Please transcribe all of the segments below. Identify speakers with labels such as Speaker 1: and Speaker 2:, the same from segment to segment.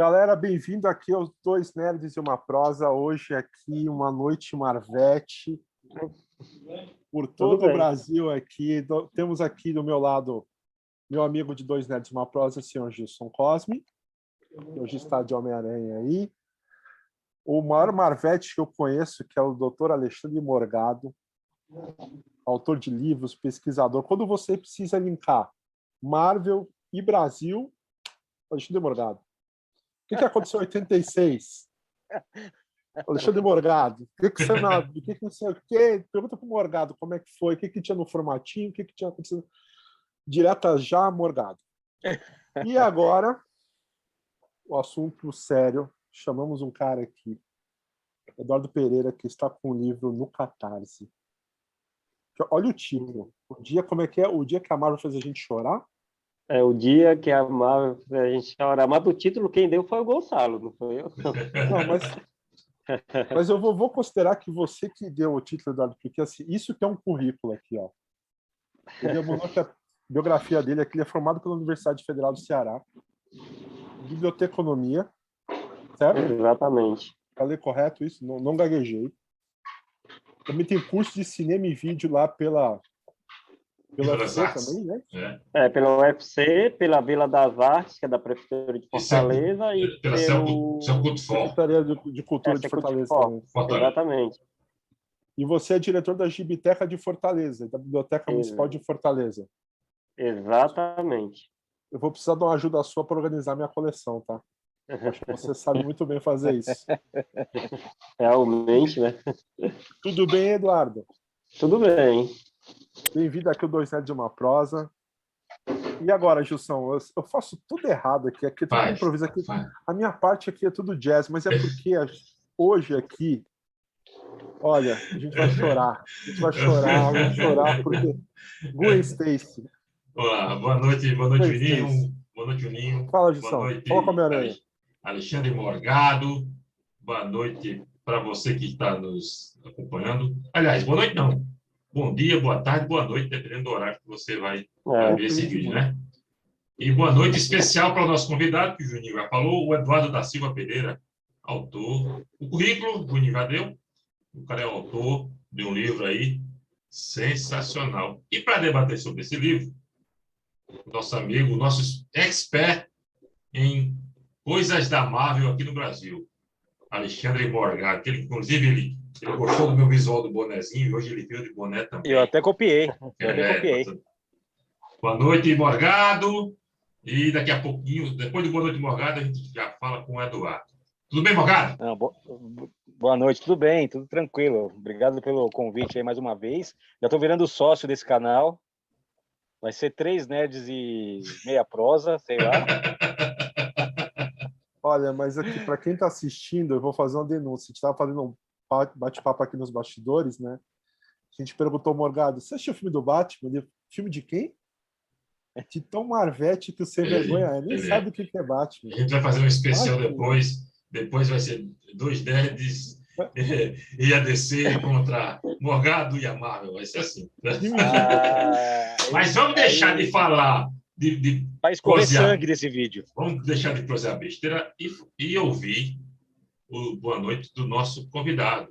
Speaker 1: Galera, bem-vindo aqui aos Dois Nerds e uma Prosa. Hoje aqui uma noite Marvete por todo o Brasil aqui. Temos aqui do meu lado meu amigo de Dois Nerds e uma Prosa, o senhor Gilson Cosme, que hoje está de Homem-Aranha aí. O maior Marvete que eu conheço, que é o Dr. Alexandre Morgado, autor de livros, pesquisador. Quando você precisa linkar Marvel e Brasil, Alexandre Morgado. O que aconteceu em 86? Alexandre Morgado. O que você não sei o quê? Pergunta para o Morgado como é que foi, o que tinha no formatinho, o que tinha acontecido. Direta já, Morgado. E agora, o assunto sério. Chamamos um cara aqui, Eduardo Pereira, que está com um livro no Catarse. Olha o título. O dia, como é que é? O dia que a Marvel fez a gente chorar?
Speaker 2: É o dia que a Marvel fez a gente chorar. Mas o título quem deu foi o Gonçalo, não foi eu?
Speaker 1: Não, mas eu vou considerar que você que deu o título, Eduardo, porque assim, isso que é um currículo aqui, ó. Ele demonstrou que a biografia dele é que ele é formado pela Universidade Federal do Ceará, biblioteconomia, certo?
Speaker 2: Exatamente.
Speaker 1: Falei correto isso? Não gaguejei. Também tem curso de cinema e vídeo lá pela UFC também, né?
Speaker 2: Pela UFC, pela Vila das Artes, que é da Prefeitura de Fortaleza, e
Speaker 1: pela Secretaria de Cultura de Fortaleza também.
Speaker 2: Exatamente.
Speaker 1: E você é diretor da Gibiteca de Fortaleza, da Biblioteca Municipal de Fortaleza.
Speaker 2: Exatamente.
Speaker 1: Eu vou precisar de uma ajuda sua para organizar minha coleção, tá? Acho que você sabe muito bem fazer isso.
Speaker 2: Realmente, né?
Speaker 1: Tudo bem, Eduardo?
Speaker 2: Tudo bem.
Speaker 1: Bem-vindo aqui ao Dois Nerds de uma Prosa. E agora, Gilson, eu faço tudo errado aqui é tudo improviso aqui. A minha parte aqui é tudo jazz, mas é porque hoje aqui, olha, a gente vai chorar. A gente vai chorar, porque Gwen Stacy.
Speaker 3: Olá, boa noite, Juninho. Boa noite, Juninho.
Speaker 1: Fala, Gilson.
Speaker 3: Boa noite,
Speaker 1: fala com a minha aranha.
Speaker 3: Alexandre Morgado. Boa noite para você que está nos acompanhando. Aliás, boa noite não. Bom dia, boa tarde, boa noite, dependendo do horário que você vai ver esse vídeo, né? E boa noite especial para o nosso convidado, que o Juninho já falou, o Eduardo da Silva Pereira, autor. O currículo, o Juninho já deu. O cara é autor de um livro aí sensacional. E para debater sobre esse livro, nosso amigo, nosso expert em coisas da Marvel aqui no Brasil, Alexandre Morgado, que inclusive ele gostou do meu visual do bonezinho, e hoje ele veio de boné também.
Speaker 2: Eu até copiei.
Speaker 3: Boa noite, Morgado. E daqui a pouquinho, depois do Boa Noite, Morgado, a gente já fala com o Eduardo. Tudo bem, Morgado?
Speaker 4: Boa noite, tudo bem, tudo tranquilo. Obrigado pelo convite aí mais uma vez. Já estou virando sócio desse canal. Vai ser 3 nerds e meia prosa, sei lá.
Speaker 1: Olha, mas aqui, para quem está assistindo, eu vou fazer uma denúncia. A gente estava fazendo um bate-papo aqui nos bastidores, né? A gente perguntou ao Morgado, você assistiu o filme do Batman? Ele, filme de quem? De tão Marvete que o sem vergonha é. Nem sabe o que é Batman.
Speaker 3: A gente vai fazer um especial depois. Depois vai ser Dois Nerds e a DC contra Morgado e a Marvel. Vai ser assim. Mas vamos deixar de falar
Speaker 4: vai escorrer sangue desse vídeo.
Speaker 3: Vamos deixar de prosear besteira e ouvir o boa noite do nosso convidado,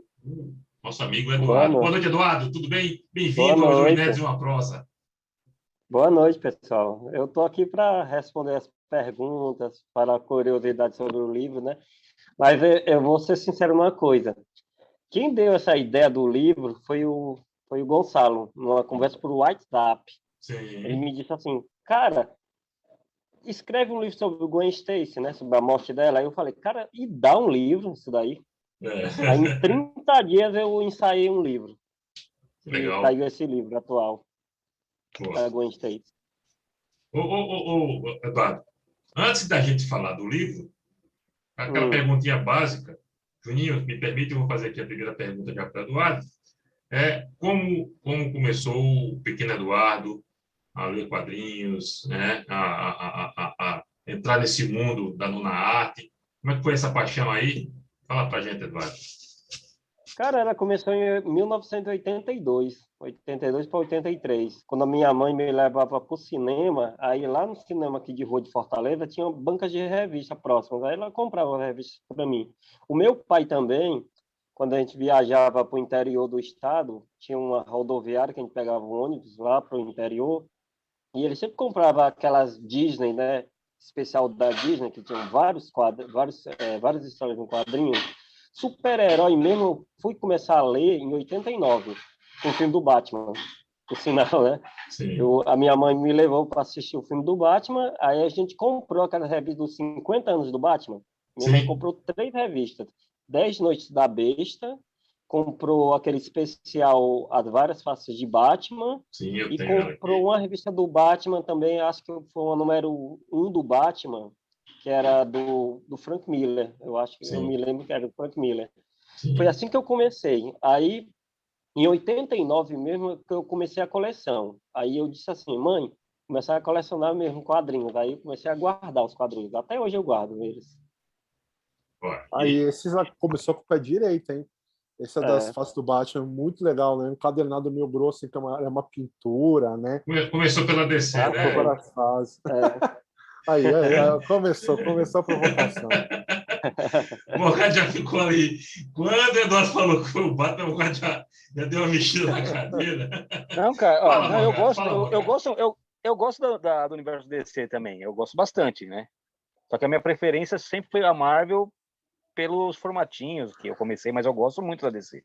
Speaker 3: nosso amigo Eduardo. Boa noite, Eduardo. Tudo bem? Bem-vindo ao Dois Nerds e uma Prosa.
Speaker 2: Boa noite, pessoal. Eu estou aqui para responder as perguntas, para a curiosidade sobre o livro, né? Mas eu vou ser sincero uma coisa. Quem deu essa ideia do livro foi o Gonçalo, numa conversa por WhatsApp.
Speaker 3: Sim.
Speaker 2: Ele me disse assim, cara, escreve um livro sobre o Gwen Stacy, né? Sobre a morte dela. Aí eu falei, cara, e dá um livro isso daí? Aí em 30 dias eu ensaiei um livro.
Speaker 3: Legal.
Speaker 2: E saiu esse livro atual. Da Gwen Stacy.
Speaker 3: Eduardo, antes da gente falar do livro, aquela perguntinha básica, Juninho, me permite, eu vou fazer aqui a primeira pergunta já para o Eduardo, como começou o pequeno Eduardo a ler quadrinhos, né, a entrar nesse mundo da nona arte, como é que foi essa paixão aí? Fala para a gente, Eduardo.
Speaker 2: Cara, ela começou em 1982. 82 para 83. Quando a minha mãe me levava para o cinema, aí lá no cinema aqui de Rua de Fortaleza tinha bancas de revista próximas, aí ela comprava revistas para mim. O meu pai também, quando a gente viajava para o interior do estado, tinha uma rodoviária que a gente pegava um ônibus lá para o interior, e ele sempre comprava aquelas Disney, né? Especial da Disney, que tinham várias histórias em quadrinhos. Super-herói mesmo, fui começar a ler em 89, com o filme do Batman, por sinal, né? A minha mãe me levou para assistir o filme do Batman, aí a gente comprou aquela revista dos 50 anos do Batman. Minha mãe comprou 3 revistas. 10 Noites da Besta, comprou aquele especial As Várias Faces de Batman.
Speaker 3: Sim, eu
Speaker 2: e
Speaker 3: tenho
Speaker 2: comprou uma revista do Batman também, acho que foi o número 1 do Batman, que era do Frank Miller. Eu acho que eu me lembro que era do Frank Miller.
Speaker 3: Sim.
Speaker 2: Foi assim que eu comecei. Aí, em 89 mesmo, que eu comecei a coleção. Aí eu disse assim, mãe, começar a colecionar mesmo quadrinhos. Aí eu comecei a guardar os quadrinhos. Até hoje eu guardo eles.
Speaker 1: Aí esse já começou com o pé direito, hein? Esse é das faces do Batman, muito legal, né? Encadernado meio grosso, então é uma pintura, né?
Speaker 3: Começou pela DC, né?
Speaker 1: Várias fases. Aí, começou a provocação.
Speaker 3: O Morgado já ficou ali. Quando o Eduardo falou que foi o Batman, o Morgado já deu uma mexida na cadeira.
Speaker 4: Não, cara, ó,
Speaker 3: Fala, Morgado,
Speaker 4: eu gosto do universo DC também. Eu gosto bastante, né? Só que a minha preferência sempre foi a Marvel pelos formatinhos que eu comecei, mas eu gosto muito da DC.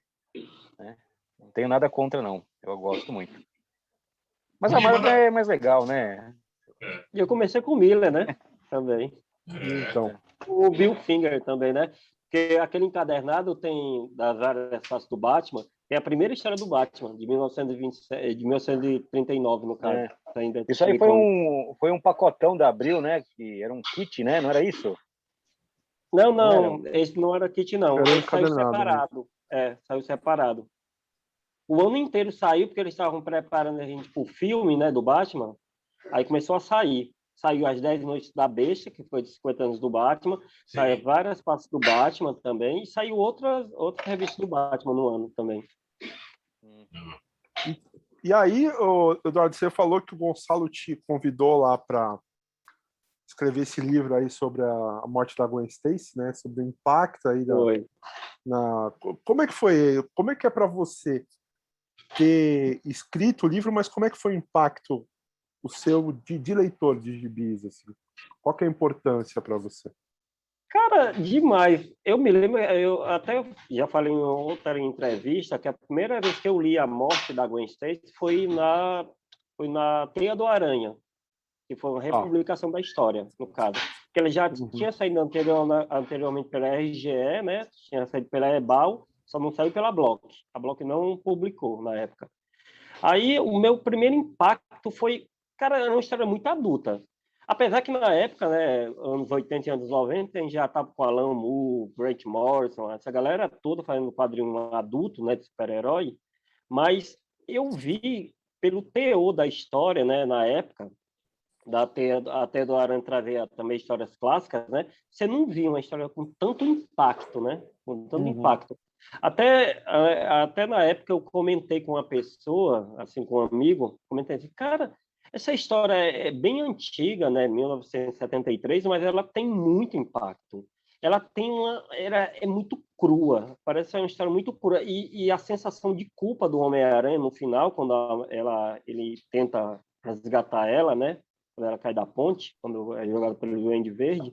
Speaker 4: Né? Não tenho nada contra, não. Eu gosto muito. Mas a Marvel é mais legal, né?
Speaker 2: E eu comecei com o Miller, né? Também.
Speaker 1: Então.
Speaker 2: O Bill Finger também, né? Porque aquele encadernado tem, das várias faces do Batman, tem a primeira história do Batman, de 1939, no caso.
Speaker 4: Isso aí foi um pacotão da Abril, né? Que era um kit, né? Não era isso?
Speaker 2: Não, esse não era kit, não.
Speaker 1: Era
Speaker 2: Esse saiu separado. Saiu separado. O ano inteiro saiu, porque eles estavam preparando a gente para o filme, né, do Batman. Aí começou a sair. Saiu As 10 Noites da Besta, que foi de 50 anos do Batman. Saiu várias partes do Batman também. E saiu outras revistas do Batman no ano também.
Speaker 1: E aí, Eduardo, você falou que o Gonçalo te convidou lá para escrever esse livro aí sobre a morte da Gwen Stacy, né? Sobre o impacto aí como é que foi? Como é que é para você ter escrito o livro, mas como é que foi o impacto o seu de leitor de gibis, assim? Qual que é a importância para você?
Speaker 2: Cara, demais. Eu me lembro, eu até já falei em outra entrevista que a primeira vez que eu li A Morte da Gwen Stacy foi na Teia do Aranha, que foi uma republicação da história, no caso. Porque ela já tinha saído anteriormente pela RGE, né? Tinha saído pela Ebal, só não saiu pela Block. A Block não publicou na época. Aí o meu primeiro impacto foi, cara, era uma história muito adulta. Apesar que na época, né, anos 80 e anos 90, a gente já estava com Alan Moore, Grant Morrison, essa galera toda fazendo quadrinho adulto, né, de super-herói, mas eu vi, pelo teor da história, né, na época, até do Aran trazer também histórias clássicas, né, você não via uma história com tanto impacto, né, com tanto impacto. Até na época eu comentei com uma pessoa, assim, com um amigo, comentei assim, cara, essa história é bem antiga, né, 1973, mas ela tem muito impacto. Ela é muito crua, parece uma história muito crua. E a sensação de culpa do Homem-Aranha no final, quando ele tenta resgatar ela, né, quando ela cai da ponte, quando é jogada pelo Duende Verde,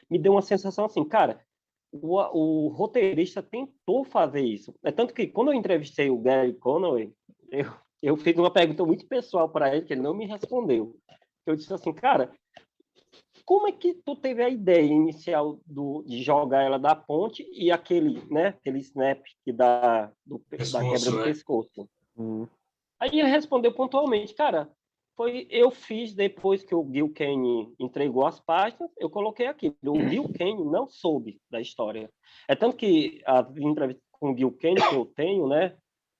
Speaker 2: me deu uma sensação assim, cara, o roteirista tentou fazer isso. É tanto que, quando eu entrevistei o Gary Conway, eu fiz uma pergunta muito pessoal para ele, que ele não me respondeu. Eu disse assim, cara, como é que tu teve a ideia inicial de jogar ela da ponte e aquele snap que da quebra do pescoço? Aí ele respondeu pontualmente, cara, eu fiz depois que o Gil Kane entregou as páginas, eu coloquei aquilo. O Gil Kane não soube da história. É tanto que a entrevista com o Gil Kane que eu tenho, né,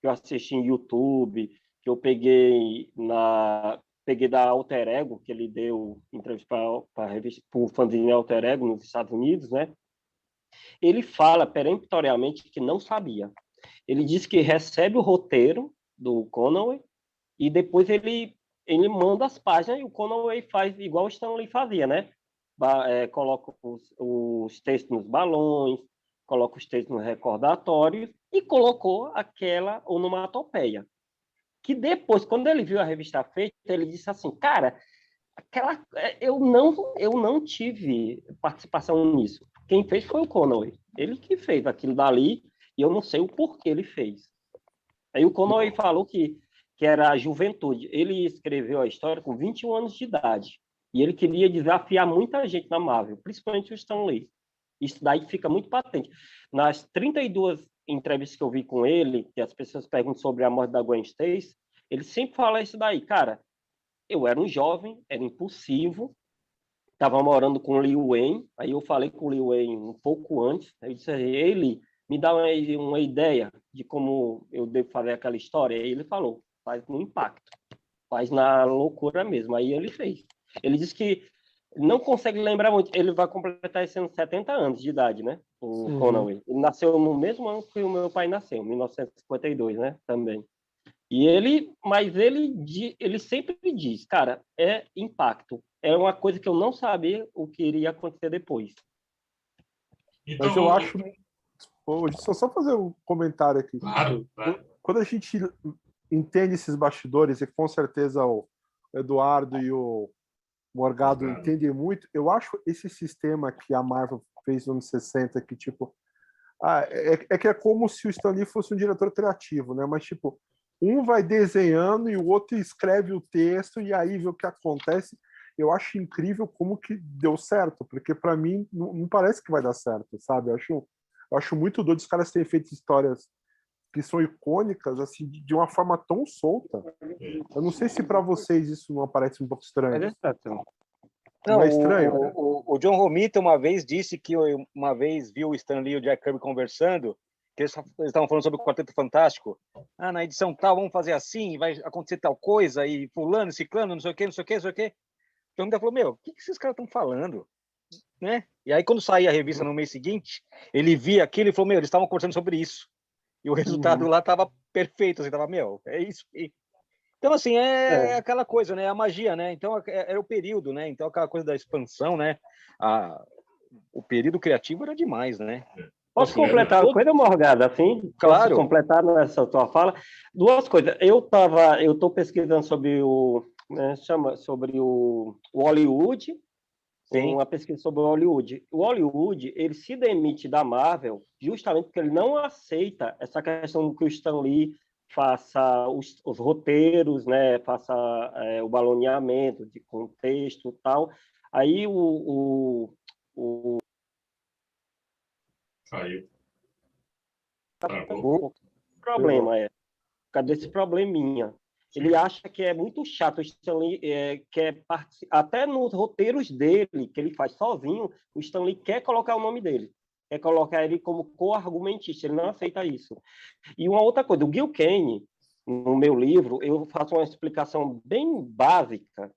Speaker 2: que eu assisti em YouTube, que eu peguei da Alter Ego, que ele deu entrevista para a revista, para o fanzine Alter Ego nos Estados Unidos, né? Ele fala peremptoriamente que não sabia. Ele diz que recebe o roteiro do Conway, e depois ele manda as páginas e o Conway faz igual o Stan Lee fazia, né? Coloca os textos nos balões, coloca os textos nos recordatórios e colocou aquela onomatopeia. Que depois, quando ele viu a revista feita, ele disse assim, cara, eu não tive participação nisso. Quem fez foi o Conway. Ele que fez aquilo dali e eu não sei o porquê ele fez. Aí o Conway falou que era a juventude. Ele escreveu a história com 21 anos de idade. E ele queria desafiar muita gente na Marvel, principalmente o Stan Lee. Isso daí fica muito patente. Nas 32 entrevistas que eu vi com ele, que as pessoas perguntam sobre a morte da Gwen Stacy, ele sempre fala isso daí. Cara, eu era um jovem, era impulsivo, estava morando com o Lil Wayne, aí eu falei com o Lil Wayne um pouco antes, aí eu disse, ele me dá uma ideia de como eu devo fazer aquela história. Aí ele falou, faz no impacto, faz na loucura mesmo. Aí ele fez. Ele disse que não consegue lembrar muito. Ele vai completar esse ano 70 anos de idade, né? O Conway. Ele nasceu no mesmo ano que o meu pai nasceu, 1952, né? Também. Mas ele sempre diz, cara, é impacto. É uma coisa que eu não sabia o que iria acontecer depois.
Speaker 1: Então, mas eu acho... Hoje, só fazer um comentário aqui.
Speaker 3: Claro.
Speaker 1: Quando a gente entende esses bastidores, e com certeza o Eduardo e o Morgado entendem muito, eu acho esse sistema que a Marvel fez nos anos 60, que tipo... que é como se o Stan Lee fosse um diretor criativo, né? Mas tipo, um vai desenhando e o outro escreve o texto e aí vê o que acontece. Eu acho incrível como que deu certo, porque para mim não parece que vai dar certo, sabe? Eu acho muito doido os caras terem feito histórias que são icônicas assim de uma forma tão solta. Eu não sei se para vocês isso não parece um pouco estranho.
Speaker 4: Não é estranho? O John Romita uma vez disse que uma vez viu o Stan Lee e o Jack Kirby conversando, que eles estavam falando sobre o Quarteto Fantástico. Na edição tal, vamos fazer assim, vai acontecer tal coisa, e fulano, ciclano, não sei o quê, não sei o quê, não sei o quê. O John Romita falou, o que esses caras estão falando? Né? E aí, quando saía a revista no mês seguinte, ele via aquilo e falou, eles estavam conversando sobre isso. E o resultado lá estava perfeito, assim, estava, é isso. Então, assim, aquela coisa, né? A magia, né? Então, era o período, né? Então, aquela coisa da expansão, né? O período criativo era demais, né?
Speaker 2: Posso completar uma coisa, Morgado, assim?
Speaker 4: Claro.
Speaker 2: Posso completar nessa tua fala? Duas coisas. Eu estou pesquisando sobre sobre o Hollywood, uma pesquisa sobre o Hollywood. O Hollywood, ele se demite da Marvel justamente porque ele não aceita essa questão que o Stan Lee faça os roteiros, né? Faça o baloneamento de contexto e tal. Aí
Speaker 3: Saiu.
Speaker 2: O problema cadê esse probleminha? Ele acha que é muito chato. O Stan Lee quer até nos roteiros dele, que ele faz sozinho, o Stan Lee quer colocar o nome dele. Quer colocar ele como co-argumentista. Ele não aceita isso. E uma outra coisa, o Gil Kane, no meu livro, eu faço uma explicação bem básica,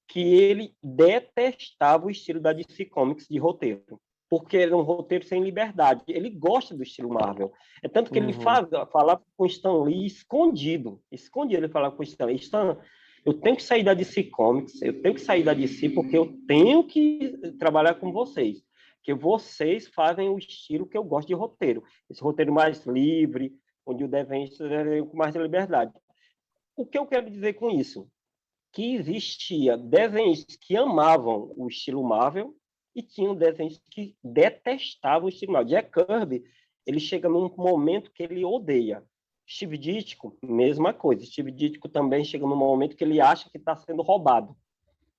Speaker 2: que ele detestava o estilo da DC Comics de roteiro, porque era um roteiro sem liberdade. Ele gosta do estilo Marvel. É tanto que ele falava com o Stan Lee escondido. Ele falava com o Stan Lee, Stan, eu tenho que sair da DC Comics, eu tenho que sair da DC porque eu tenho que trabalhar com vocês, que vocês fazem o estilo que eu gosto de roteiro. Esse roteiro mais livre, onde o desenhista tem mais liberdade. O que eu quero dizer com isso? Que existia desenhistas que amavam o estilo Marvel e tinham desenhistas que detestavam o estilo Marvel. Jack Kirby, ele chega num momento que ele odeia. Steve Ditko, mesma coisa. Steve Ditko também chega num momento que ele acha que está sendo roubado,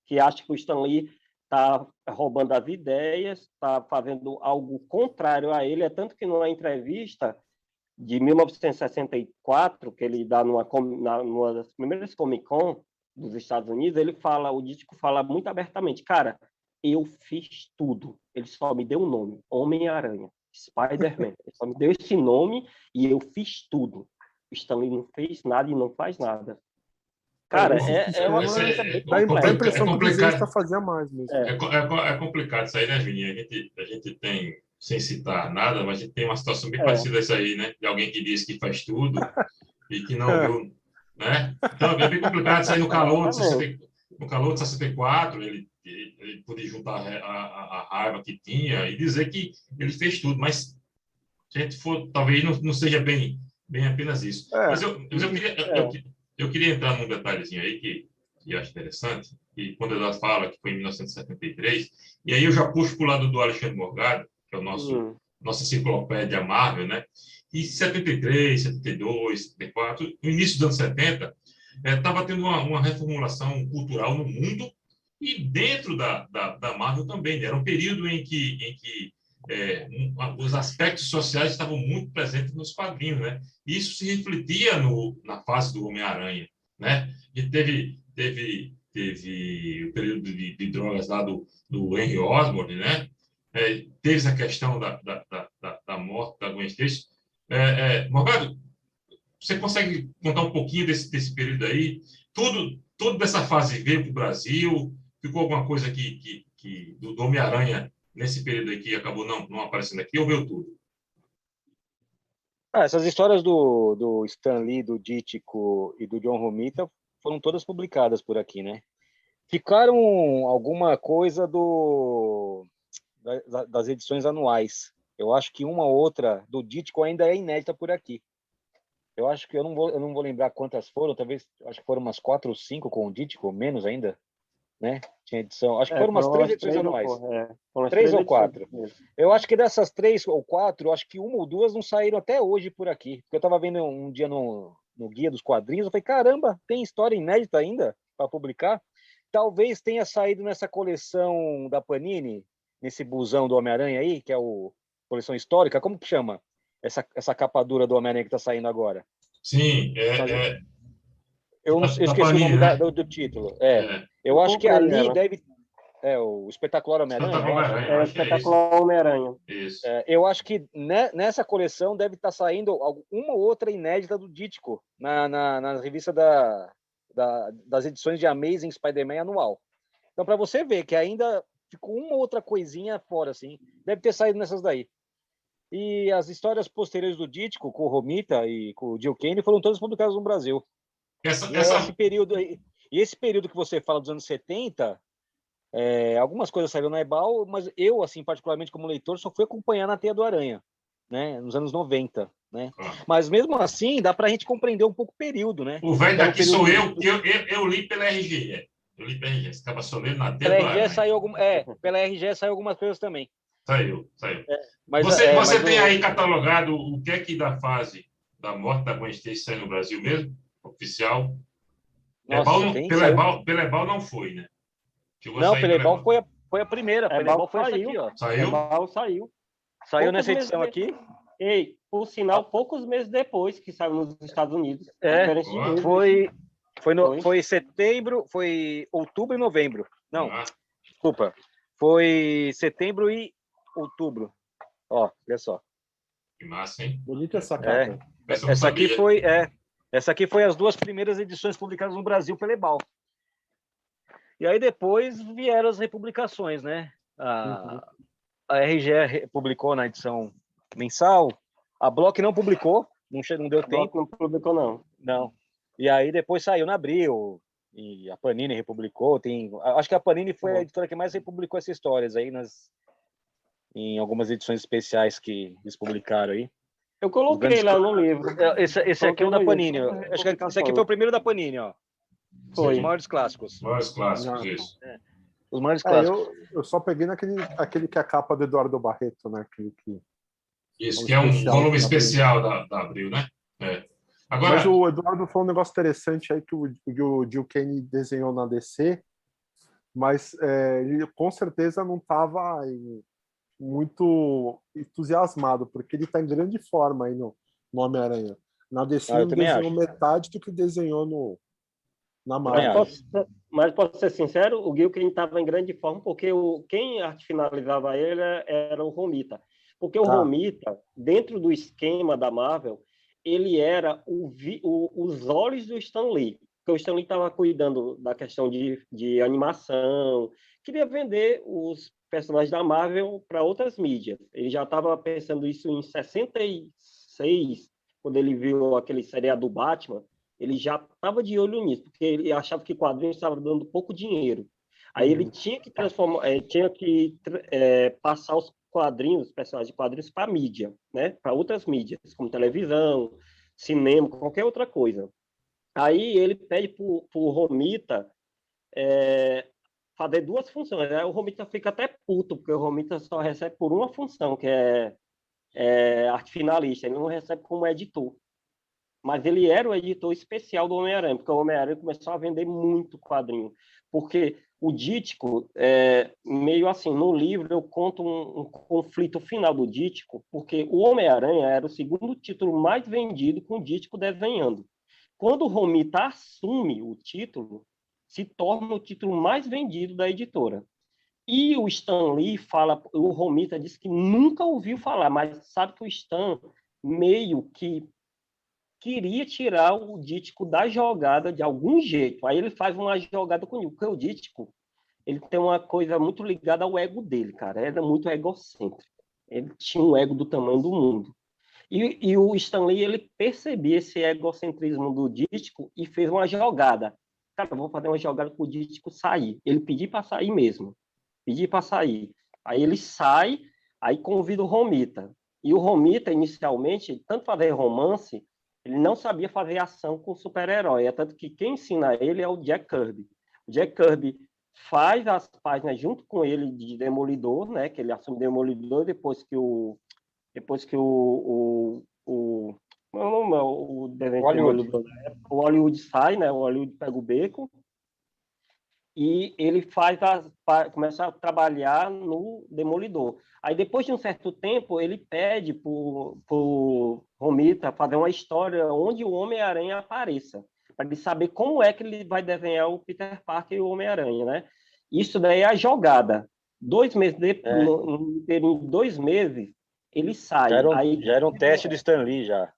Speaker 2: que acha que o Stan Lee está roubando as ideias, está fazendo algo contrário a ele. É tanto que numa entrevista de 1964, que ele dá numa das primeiras Comic Con dos Estados Unidos, o Ditko fala muito abertamente, cara, eu fiz tudo, ele só me deu um nome, Homem-Aranha, Spider-Man, ele só me deu esse nome e eu fiz tudo. O Stan Lee não fez nada e não faz nada. Cara, é uma coisa bem
Speaker 1: complexa. Dá a impressão que o desenhista fazia mais mesmo.
Speaker 3: É complicado isso aí, né, Vini? A gente tem, sem citar nada, mas a gente tem uma situação bem parecida a essa aí, né? De alguém que diz que faz tudo e que não viu né? Então é bem complicado sair no calor de
Speaker 2: Exatamente.
Speaker 3: 60, no calor de 64, ele poder juntar a raiva que tinha e dizer que ele fez tudo, mas se a gente for, talvez não seja bem apenas isso. Mas
Speaker 1: É,
Speaker 3: eu queria entrar num detalhezinho aí que eu acho interessante, que quando ela fala que foi em 1973, e aí eu já puxo para o lado do Alexandre Morgado, que é o nossa enciclopédia Marvel, né? E 73, 72, 74, no início dos anos 70, estava tendo uma reformulação cultural no mundo e dentro da Marvel também. Né? Era um período em que os aspectos sociais estavam muito presentes nos quadrinhos, né? Isso se refletia na fase do Homem-Aranha, né? E teve o período de drogas lá do Henry Osborn, né? Teve essa questão da morte da Gwen Stacy. Morgado, você consegue contar um pouquinho desse período aí? Tudo dessa fase veio para o Brasil? Ficou alguma coisa do Homem-Aranha nesse período aqui acabou não aparecendo aqui ou veio tudo?
Speaker 4: Essas histórias do Stan Lee, do Dítico e do John Romita foram todas publicadas por aqui, né? Ficaram alguma coisa das edições anuais. Eu acho que uma ou outra do Dítico ainda é inédita por aqui. Eu acho que eu não vou lembrar quantas foram, talvez, acho que foram umas 4 ou 5 com o Dítico, menos ainda, né? Tinha edição, acho que foram umas 3 edições anuais.
Speaker 2: Foram
Speaker 4: 3 ou
Speaker 2: edições
Speaker 4: 4. Eu acho que dessas 3 ou 4, eu acho que uma ou duas não saíram até hoje por aqui. Porque eu estava vendo um dia no Guia dos Quadrinhos, eu falei, caramba, tem história inédita ainda para publicar? Talvez tenha saído nessa coleção da Panini, nesse busão do Homem-Aranha aí, que é o coleção histórica, como que chama? Essa capa dura do Homem-Aranha que está saindo agora.
Speaker 3: Sim,
Speaker 4: Eu esqueci
Speaker 3: Panini,
Speaker 4: o nome
Speaker 3: né?
Speaker 4: do título. Eu
Speaker 2: Eu
Speaker 4: acho que
Speaker 2: comprei
Speaker 4: ali
Speaker 2: ela.
Speaker 4: deve... o Espetacular Homem-Aranha, eu acho.
Speaker 3: Homem-Aranha,
Speaker 2: É
Speaker 3: acho que é isso.
Speaker 2: Espetacular Homem-Aranha.
Speaker 3: Isso.
Speaker 4: Eu acho que nessa coleção deve estar saindo uma ou outra inédita do Dítico na revista das edições de Amazing Spider-Man anual. Então, para você ver que ainda ficou uma ou outra coisinha fora, assim, deve ter saído nessas daí. E as histórias posteriores do Dítico, com o Romita e com o Gil Kane, foram todas publicadas no Brasil. Esse período que você fala dos anos 70, algumas coisas saíram na Ebal, mas eu, assim, particularmente como leitor, só fui acompanhar na Teia do Aranha, né, nos anos 90, né? Mas mesmo assim, dá para a gente compreender um pouco o período, né?
Speaker 3: O velho daqui sou eu li pela RG. Eu li pela RG, você acaba só lendo na Teia do Aranha.
Speaker 4: Pela RG saiu algumas coisas também.
Speaker 3: Saiu.
Speaker 4: Mas,
Speaker 3: Você tem aí catalogado o que é que da fase da morte da Gwen Stacy saiu no Brasil mesmo? Oficial?
Speaker 4: Nossa,
Speaker 3: Pela Ebal não foi, né?
Speaker 4: Não, pela Ebal foi a primeira. Pela Ebal foi essa aqui, ó.
Speaker 3: Saiu?
Speaker 2: Ebal saiu.
Speaker 4: Saiu nessa edição aqui.
Speaker 2: Ei, por sinal, poucos meses depois que saiu nos Estados Unidos.
Speaker 4: Foi setembro, foi outubro e novembro. Não, desculpa. Foi setembro e outubro. Ó, olha só.
Speaker 3: Que massa, hein?
Speaker 1: Bonita essa capa.
Speaker 4: Essa aqui foi as 2 primeiras edições publicadas no Brasil pela Ebal. E aí depois vieram as republicações, né? A RGE publicou na edição mensal, a Block não publicou, não deu tempo.
Speaker 2: Não publicou, não.
Speaker 4: Não. E aí depois saiu na Abril, e a Panini republicou. Acho que a Panini foi a editora que mais republicou essas histórias aí em algumas edições especiais que eles publicaram aí.
Speaker 2: Eu coloquei lá no livro.
Speaker 4: Esse aqui é o da Panini. Acho que esse aqui foi o primeiro da Panini, ó.
Speaker 2: Foi.
Speaker 4: Os maiores clássicos.
Speaker 3: Isso.
Speaker 4: Os maiores clássicos.
Speaker 1: Eu só peguei aquele que é a capa do Eduardo Barreto, né?
Speaker 3: Isso, que é um volume especial da Abril, né? Agora...
Speaker 1: Mas o Eduardo falou um negócio interessante aí que o Gil Kane desenhou na DC, mas ele com certeza não estava muito entusiasmado, porque ele está em grande forma aí no Homem-Aranha. Na DC ele desenhou metade do que desenhou na Marvel.
Speaker 2: Mas posso ser sincero, o Gil Kane estava em grande forma porque quem finalizava ele era o Romita. Porque o Romita, dentro do esquema da Marvel, ele era os olhos do Stan Lee. Porque o Stan Lee estava cuidando da questão de animação, queria vender os personagens da Marvel para outras mídias. Ele já estava pensando isso em 66, quando ele viu aquele seriado do Batman. ele já estava de olho nisso, porque ele achava que quadrinhos estava dando pouco dinheiro. Aí ele tinha que passar os quadrinhos, os personagens de quadrinhos para mídia, né? Para outras mídias, como televisão, cinema, qualquer outra coisa. Aí ele pede para o Romita fazer duas funções. Aí o Romita fica até puto, porque o Romita só recebe por uma função, que é arte finalista, ele não recebe como editor. Mas ele era o editor especial do Homem-Aranha, porque o Homem-Aranha começou a vender muito quadrinho. Porque o Dítico, meio assim, no livro eu conto um conflito final do Dítico, porque o Homem-Aranha era o segundo título mais vendido com o Dítico desenhando. Quando o Romita assume o título, se torna o título mais vendido da editora. E o Stan Lee fala, o Romita disse que nunca ouviu falar, mas sabe que o Stan meio que queria tirar o Dítico da jogada de algum jeito. Aí ele faz uma jogada com ele, porque o Dítico, ele tem uma coisa muito ligada ao ego dele, cara. Ele era muito egocêntrico. Ele tinha um ego do tamanho do mundo. E o Stan Lee, ele percebia esse egocentrismo do Dítico e fez uma jogada. Cara, eu vou fazer uma jogada para o Dítico sair. Ele pediu para sair mesmo. Pediu para sair. Aí ele sai, aí convida o Romita. E o Romita, inicialmente, tanto fazer romance, ele não sabia fazer ação com super-herói. É tanto que quem ensina ele é o Jack Kirby. O Jack Kirby faz as páginas junto com ele de Demolidor, né? Que ele assume Demolidor depois que o Hollywood sai, né? O Hollywood pega o beco e ele começa a trabalhar no Demolidor. Aí, depois de um certo tempo, ele pede pro Romita fazer uma história onde o Homem-Aranha apareça, para ele saber como é que ele vai desenhar o Peter Parker e o Homem-Aranha, né? Isso daí é a jogada. 2 meses depois, em 2 meses, ele sai.
Speaker 4: Já era um teste do Stan Lee, já.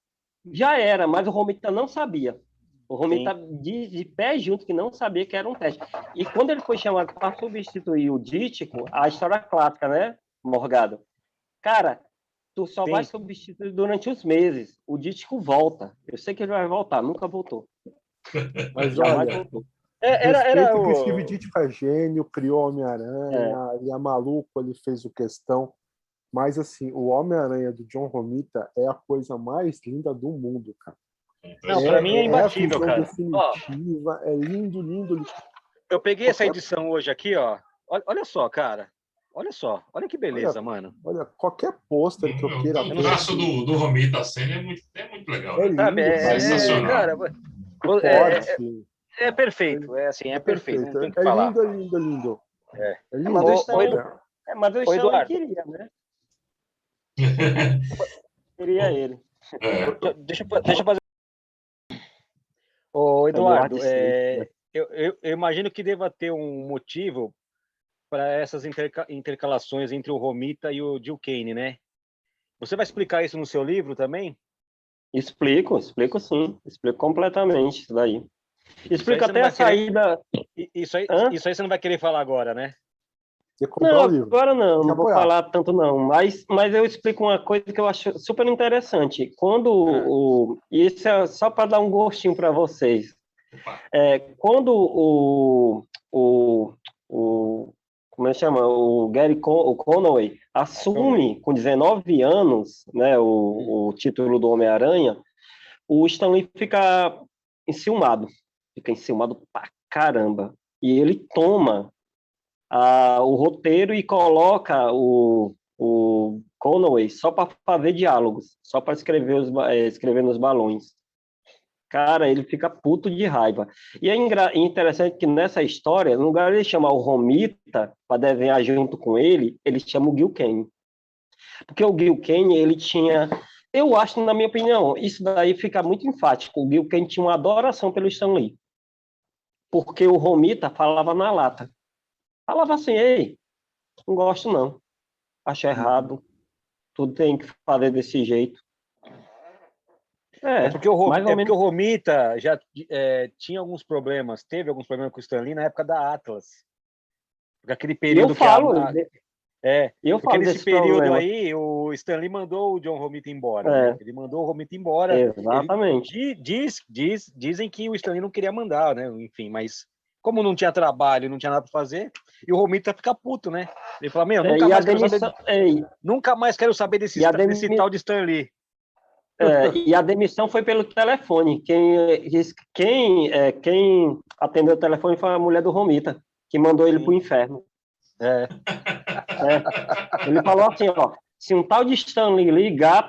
Speaker 2: Já era, mas o Romita não sabia. O Romita de pé junto que não sabia que era um teste. E quando ele foi chamado para substituir o Dítico, a história clássica, né, Morgado? Cara, tu só vai substituir durante os meses. O Dítico volta. Eu sei que ele vai voltar, nunca voltou.
Speaker 1: Mas olha,
Speaker 2: voltou.
Speaker 1: Respeito que o Steve Ditko é gênio, criou o Homem-Aranha, e é maluco, ele fez o Questão. Mas, assim, o Homem-Aranha do John Romita é a coisa mais linda do mundo, cara.
Speaker 4: Não, pra mim é imbatível, cara.
Speaker 1: Definitiva, é lindo, lindo.
Speaker 4: Eu peguei essa edição hoje aqui, ó. Olha só, cara. Olha só. Olha que beleza, mano.
Speaker 1: Olha, qualquer pôster que eu queira...
Speaker 3: O traço do Romita Senna é muito legal.
Speaker 1: É lindo,
Speaker 3: sensacional.
Speaker 4: Cara, é perfeito. É assim, é perfeito. Não tem o que falar.
Speaker 1: Lindo, é lindo, é lindo.
Speaker 2: É lindo. Mas o Stan queria, né? Queria ele.
Speaker 4: Deixa eu fazer. Ô, Eduardo, eu imagino que deva ter um motivo para essas intercalações entre o Romita e o Gil Kane, né? Você vai explicar isso no seu livro também?
Speaker 2: Explico sim. Explico completamente isso daí. Explico até a saída...
Speaker 4: Isso aí você não vai querer falar agora, né?
Speaker 2: Não, agora não vou falar tanto não, mas eu explico uma coisa que eu acho super interessante. Quando isso é só para dar um gostinho para vocês. Quando como é que chama? O Gary Conway assume com 19 anos, né, o título do Homem-Aranha, o Stan Lee fica enciumado pra caramba. E ele toma o roteiro e coloca o Conway só para fazer diálogos, só para escrever nos balões. Cara, ele fica puto de raiva. E é interessante que nessa história, no lugar de ele chamar o Romita para desenhar junto com ele chama o Gil Kane. Porque o Gil Kane, ele tinha... Eu acho, na minha opinião, isso daí fica muito enfático. O Gil Kane tinha uma adoração pelo Stan Lee. Porque o Romita falava na lata. Falava assim, ei, não gosto não. Acho errado. Tudo tem que fazer desse jeito.
Speaker 4: Porque o Romita já tinha alguns problemas, teve alguns problemas com o Stan Lee na época da Atlas. Porque aquele período
Speaker 2: Eu
Speaker 4: porque
Speaker 2: falo
Speaker 4: nesse
Speaker 2: desse
Speaker 4: período
Speaker 2: problema.
Speaker 4: aí, o Stan Lee mandou o John Romita embora, né? Ele mandou o Romita embora.
Speaker 2: Exatamente.
Speaker 4: Dizem que o Stan Lee não queria mandar, né? Enfim, mas como não tinha trabalho, não tinha nada para fazer, e o Romita fica puto, né? Ele fala, nunca mais quero saber desse tal de Stan Lee.
Speaker 2: E a demissão foi pelo telefone. Quem atendeu o telefone foi a mulher do Romita, que mandou ele para o inferno. Ele falou assim, ó, se um tal de Stanley ligar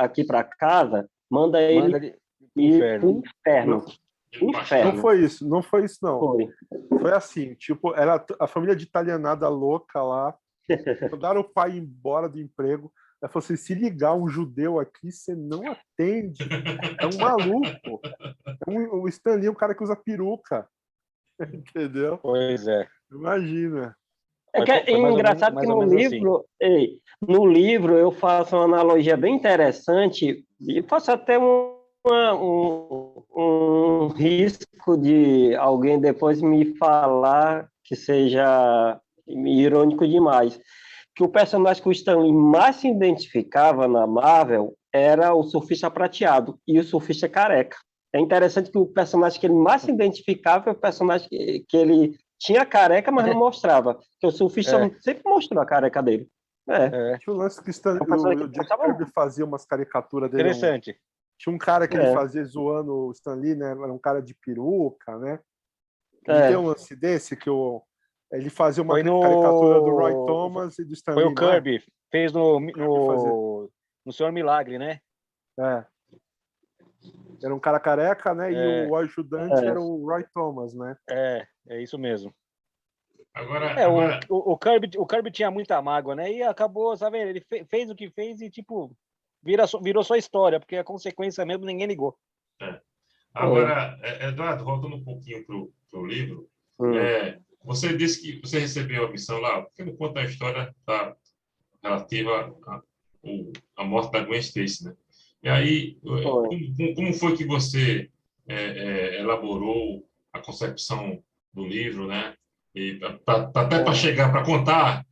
Speaker 2: aqui para casa, manda ele ir para o inferno.
Speaker 1: Não foi isso, não. Foi assim, tipo, era a família de italianada louca lá, mandaram o pai embora do emprego. Ela falou assim, se ligar um judeu aqui, você não atende. É um maluco. O Stan Lee é um cara que usa peruca. Entendeu?
Speaker 4: Pois é.
Speaker 1: Imagina.
Speaker 2: É engraçado que no livro eu faço uma analogia bem interessante e faço até um risco de alguém depois me falar que seja irônico demais. Que o personagem que o Stan Lee mais se identificava na Marvel era o surfista prateado e o surfista careca. É interessante que o personagem que ele mais se identificava é o personagem que ele tinha careca, mas não mostrava. Porque o surfista sempre mostrou a careca dele.
Speaker 1: Tinha um lance que o Jack Kirby fazia umas caricaturas dele.
Speaker 4: Interessante.
Speaker 1: Tinha um cara que ele fazia zoando o Stan Lee, né? Era um cara de peruca, né? Tem um lance desse que ele fazia uma caricatura do Roy Thomas e do Stan Lee.
Speaker 4: Foi o Kirby, fez no Senhor Milagre, né?
Speaker 1: Era um cara careca, né? E o ajudante era o Roy Thomas, né?
Speaker 4: É isso mesmo.
Speaker 3: Agora...
Speaker 4: O Kirby tinha muita mágoa, né? E acabou, sabe? Ele fez o que fez e, tipo, virou só história, porque a consequência mesmo ninguém ligou.
Speaker 3: Agora, Eduardo, voltando um pouquinho pro livro, você disse que você recebeu a missão lá, porque não conta a história relativa à morte da Gwen Stacy, né? E aí, como foi que você elaborou a concepção do livro, né? E até para chegar, para contar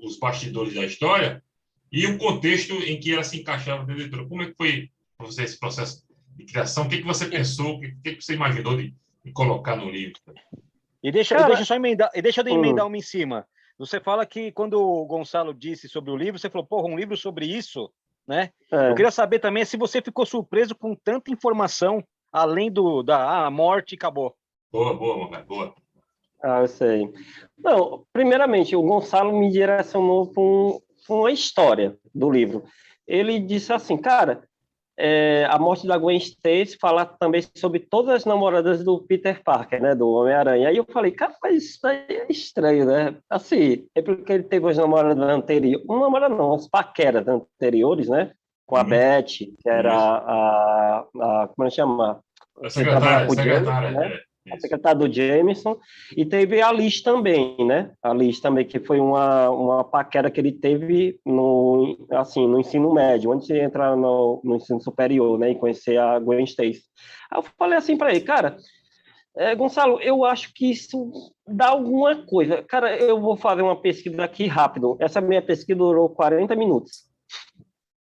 Speaker 3: os bastidores da história e o contexto em que ela se encaixava dentro da editora. Como é que foi para você esse processo de criação? O que você pensou? O que você imaginou de colocar no livro?
Speaker 4: E deixa eu emendar uma em cima. Você fala que quando o Gonçalo disse sobre o livro, você falou, porra, um livro sobre isso, né? Eu queria saber também se você ficou surpreso com tanta informação, além da morte e acabou.
Speaker 3: Boa.
Speaker 2: Eu sei. Não, primeiramente, o Gonçalo me direcionou para uma história do livro. Ele disse assim, cara, a morte da Gwen Stacy fala também sobre todas as namoradas do Peter Parker, né, do Homem-Aranha. Aí eu falei, cara, mas isso aí é estranho, né? Assim, é porque ele teve as namoradas anteriores, uma namorada não, as paqueras anteriores, né, com a Beth, que era como é que chama?
Speaker 3: A secretária,
Speaker 2: né? A secretária do Jameson, e teve a Liz também, né? A Liz também, que foi uma paquera que ele teve no ensino médio, antes de entrar no ensino superior, né? E conhecer a Gwen Stacy. Aí eu falei assim para ele, cara, Gonçalo, eu acho que isso dá alguma coisa. Cara, eu vou fazer uma pesquisa aqui rápido. Essa minha pesquisa durou 40 minutos.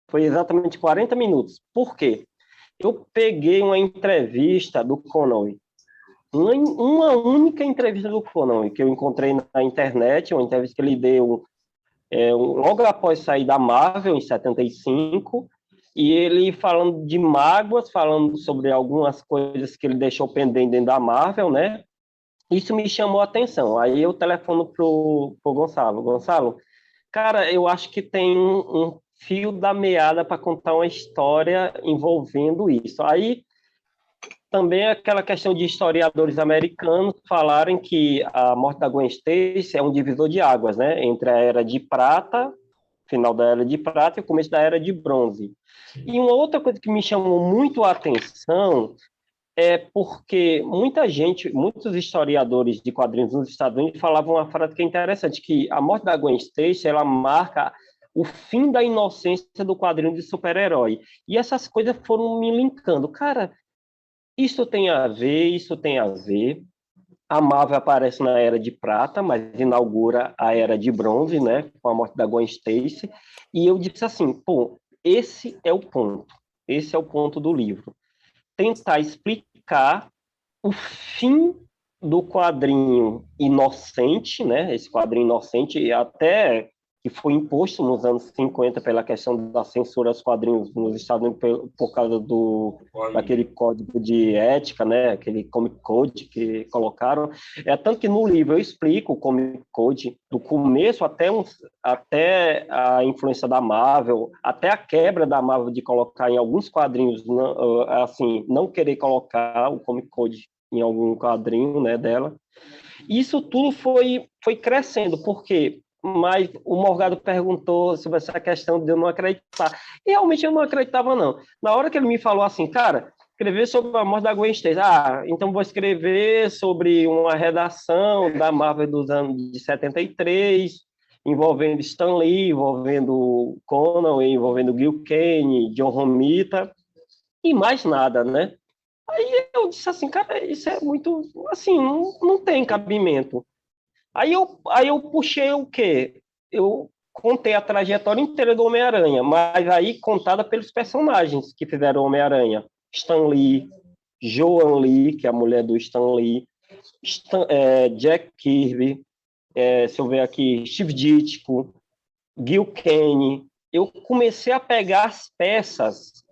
Speaker 2: Foi exatamente 40 minutos. Por quê? Eu peguei uma entrevista do Connolly, uma única entrevista do Connolly que eu encontrei na internet, uma entrevista que ele deu logo após sair da Marvel, em 75, e ele falando de mágoas, falando sobre algumas coisas que ele deixou pendente dentro da Marvel, né? Isso me chamou a atenção. Aí eu telefono pro Gonçalo. Gonçalo, cara, eu acho que tem um fio da meada para contar uma história envolvendo isso. Aí também aquela questão de historiadores americanos falarem que a morte da Gwen Stacy é um divisor de águas, né, entre a Era de Prata, final da Era de Prata, e o começo da Era de Bronze. E uma outra coisa que me chamou muito a atenção é porque muitos historiadores de quadrinhos nos Estados Unidos falavam uma frase que é interessante, que a morte da Gwen Stacy, ela marca o fim da inocência do quadrinho de super-herói. E essas coisas foram me linkando. Cara, isso tem a ver. A Marvel aparece na Era de Prata, mas inaugura a Era de Bronze, né, com a morte da Gwen Stacy. E eu disse assim, pô, esse é o ponto. Esse é o ponto do livro. Tentar explicar o fim do quadrinho inocente, né? Esse quadrinho inocente, até que foi imposto nos anos 50 pela questão da censura aos quadrinhos nos Estados Unidos por causa daquele código de ética, né? Aquele Comic Code que colocaram. Tanto que no livro eu explico o Comic Code do começo até a influência da Marvel, até a quebra da Marvel de colocar em alguns quadrinhos, assim, não querer colocar o Comic Code em algum quadrinho, né, dela. Isso tudo foi crescendo, porque mas o Morgado perguntou sobre essa questão de eu não acreditar. E realmente eu não acreditava, não. Na hora que ele me falou assim, cara, escrever sobre a morte da Gwen Stacy. Então vou escrever sobre uma redação da Marvel dos anos de 73, envolvendo Stan Lee, envolvendo Conan, envolvendo Gil Kane, John Romita, e mais nada, né? Aí eu disse assim, cara, isso é muito, assim, não tem cabimento. Aí eu puxei o quê? Eu contei a trajetória inteira do Homem-Aranha, mas aí contada pelos personagens que fizeram o Homem-Aranha. Stan Lee, Joan Lee, que é a mulher do Stan Lee, Jack Kirby, se eu ver aqui, Steve Ditko, Gil Kane. Eu comecei a pegar as peças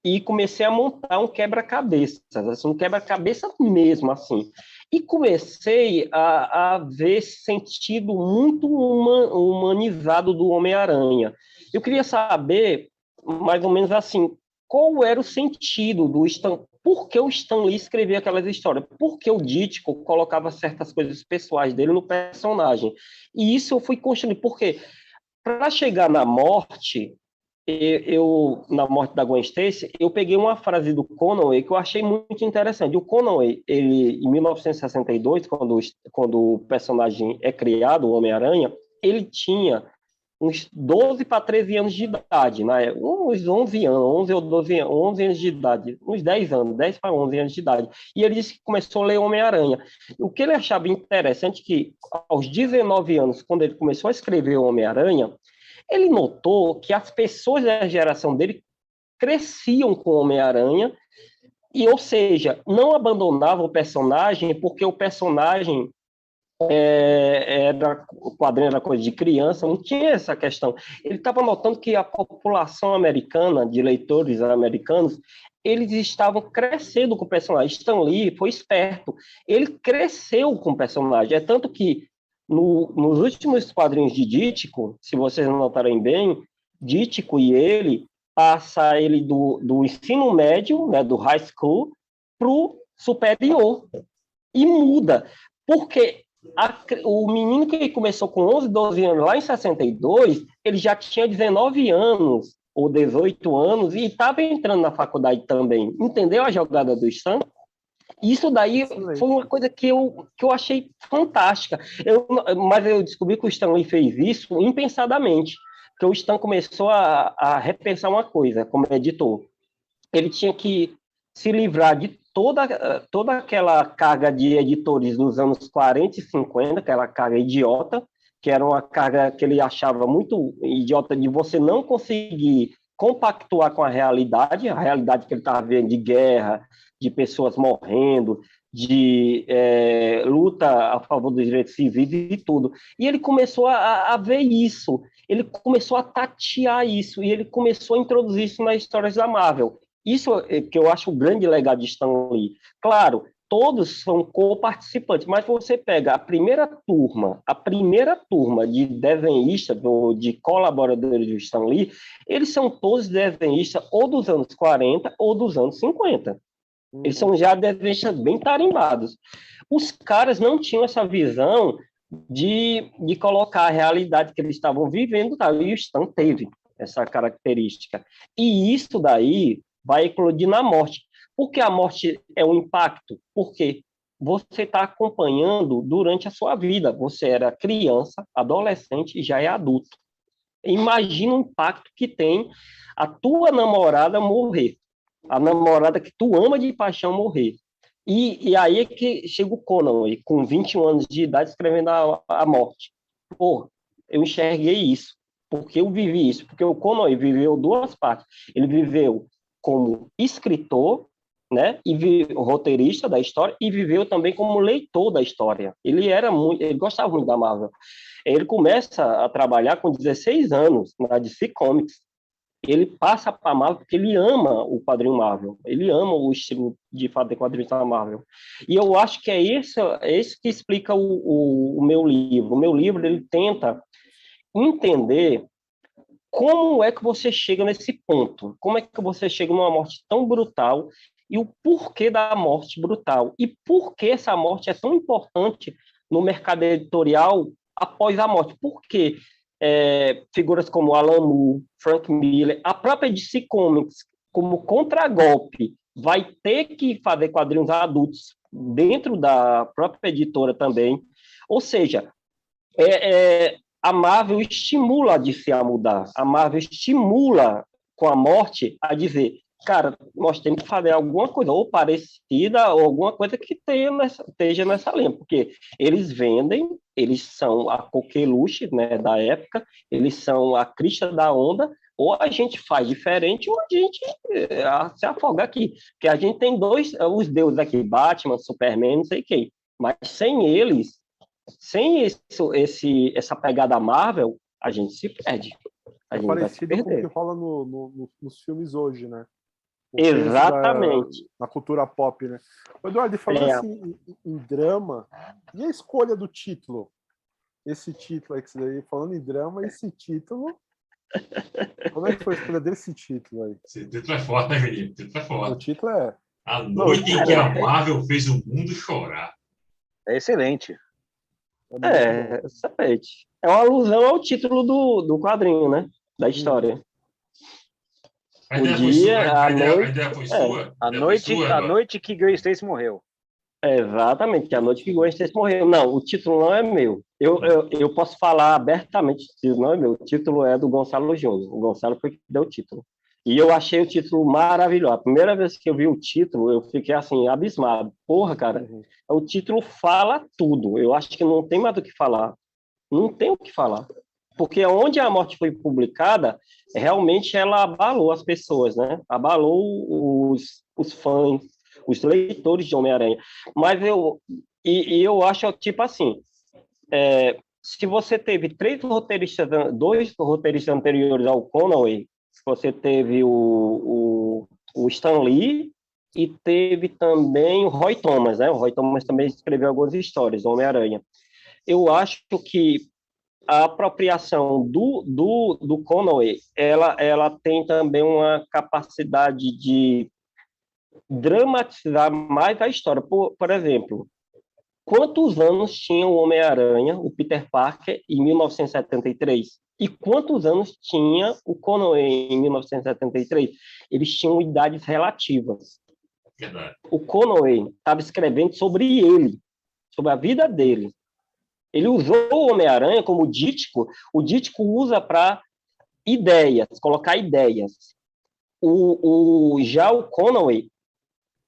Speaker 2: e comecei a montar um quebra-cabeças, assim, um quebra-cabeça mesmo, assim. E comecei a ver sentido muito humanizado do Homem-Aranha. Eu queria saber, mais ou menos assim, qual era o sentido do Stan... Por que o Stan Lee escrevia aquelas histórias? Por que o Ditko colocava certas coisas pessoais dele no personagem? E isso eu fui construindo, porque para chegar na morte, na morte da Gwen Stacy, eu peguei uma frase do Conway que eu achei muito interessante. O Conway, ele, em 1962, quando o personagem é criado, o Homem-Aranha, ele tinha uns 12 para 13 anos de idade, né? Uns 11 anos, 11 ou 12 anos, 11 anos de idade, uns 10 anos, 10 para 11 anos de idade. E ele disse que começou a ler Homem-Aranha. O que ele achava interessante é que, aos 19 anos, quando ele começou a escrever o Homem-Aranha, ele notou que as pessoas da geração dele cresciam com o Homem-Aranha, ou seja, não abandonavam o personagem, porque o personagem o quadrinho era coisa de criança, não tinha essa questão. Ele estava notando que a população americana, de leitores americanos, eles estavam crescendo com o personagem. Stan Lee foi esperto, ele cresceu com o personagem. É tanto que nos últimos quadrinhos de Ditko, se vocês notarem bem, Ditko e ele passa ele do ensino médio, né, do high school, para o superior. E muda. Porque o menino que começou com 11, 12 anos lá em 62, ele já tinha 19 anos ou 18 anos e estava entrando na faculdade também. Entendeu a jogada do Stan? Isso daí foi uma coisa que eu achei fantástica. Mas eu descobri que o Stan Lee fez isso impensadamente, porque o Stan começou a repensar uma coisa como editor. Ele tinha que se livrar de toda aquela carga de editores dos anos 40 e 50, aquela carga idiota, que era uma carga que ele achava muito idiota de você não conseguir compactuar com a realidade que ele estava vendo de guerra, de pessoas morrendo, de luta a favor dos direitos civis e tudo. E ele começou a ver isso, ele começou a tatear isso, e ele começou a introduzir isso nas histórias da Marvel. Isso é que eu acho o grande legado de Stan Lee. Claro, todos são co-participantes, mas você pega a primeira turma de desenhistas, de colaboradores de Stan Lee, eles são todos desenhistas ou dos anos 40 ou dos anos 50. Eles são já desenhistas bem tarimbados. Os caras não tinham essa visão de colocar a realidade que eles estavam vivendo, tá? E o Stan teve essa característica. E isso daí vai eclodir na morte. Por que a morte é um impacto? Porque você está acompanhando durante a sua vida. Você era criança, adolescente e já é adulto. Imagina o impacto que tem a tua namorada morrer. A namorada que tu ama de paixão morrer. E aí é que chega o Conan, e com 21 anos de idade, escrevendo a morte. Pô, eu enxerguei isso, porque eu vivi isso, porque o Conan viveu duas partes. Ele viveu como escritor, né, roteirista da história, e viveu também como leitor da história. Ele gostava muito da Marvel. Ele começa a trabalhar com 16 anos na DC Comics. Ele passa para a Marvel porque ele ama o quadrinho Marvel, ele ama o estilo de fazer quadrinhos da Marvel. E eu acho que é isso que explica o meu livro. O meu livro, ele tenta entender como é que você chega nesse ponto, como é que você chega numa morte tão brutal e o porquê da morte brutal, e por que essa morte é tão importante no mercado editorial após a morte. Por quê? Figuras como Alan Moore, Frank Miller, a própria DC Comics, como contragolpe, vai ter que fazer quadrinhos adultos dentro da própria editora também. Ou seja, a Marvel estimula a DC a mudar. A Marvel estimula, com a morte, a dizer, cara, nós temos que fazer alguma coisa, ou parecida, ou alguma coisa que esteja nessa linha, porque eles vendem, eles são a coqueluche, né, da época, eles são a crista da onda, ou a gente faz diferente, ou a gente se afoga aqui. Porque a gente tem os deuses aqui, Batman, Superman, não sei quem, mas sem eles, sem essa pegada Marvel, a gente se perde.
Speaker 1: É parecido com o que rola nos filmes hoje, né?
Speaker 2: Exatamente.
Speaker 1: Na cultura pop, né? Eduardo, falando assim em drama, e a escolha do título? Esse título aí que você daí, falando em drama, esse título. Como é que foi a escolha desse título aí?
Speaker 3: Esse título é forte, né, menino? O título é forte.
Speaker 1: O título é
Speaker 3: A Noite em que a Marvel fez o mundo chorar.
Speaker 4: É excelente.
Speaker 2: Excelente. É uma alusão ao título do quadrinho, né? Da história.
Speaker 3: A ideia foi sua?
Speaker 4: A noite que Gwen Stacy morreu.
Speaker 2: Exatamente, a noite que Gwen Stacy morreu. Não, o título não é meu. Eu posso falar abertamente, o título não é meu. O título é do Gonçalo Júnior. O Gonçalo foi que deu o título. E eu achei o título maravilhoso. A primeira vez que eu vi o título, eu fiquei assim, abismado. Porra, cara, o título fala tudo. Eu acho que não tem mais do que falar. Não tem o que falar. Porque onde a morte foi publicada, realmente ela abalou as pessoas, né? Abalou os fãs, os leitores de Homem-Aranha. Mas eu acho, tipo assim, se você teve dois roteiristas anteriores ao Conway, você teve o Stan Lee e teve também o Roy Thomas, né? O Roy Thomas também escreveu algumas histórias do Homem-Aranha. Eu acho que a apropriação do Conway, ela tem também uma capacidade de dramatizar mais a história. Por exemplo, quantos anos tinha o Homem-Aranha, o Peter Parker, em 1973? E quantos anos tinha o Conway em 1973? Eles tinham idades relativas.
Speaker 3: Verdade.
Speaker 2: O Conway estava escrevendo sobre ele, sobre a vida dele. Ele usou o Homem-Aranha como dítico. O dítico usa para ideias, colocar ideias. Já o Conway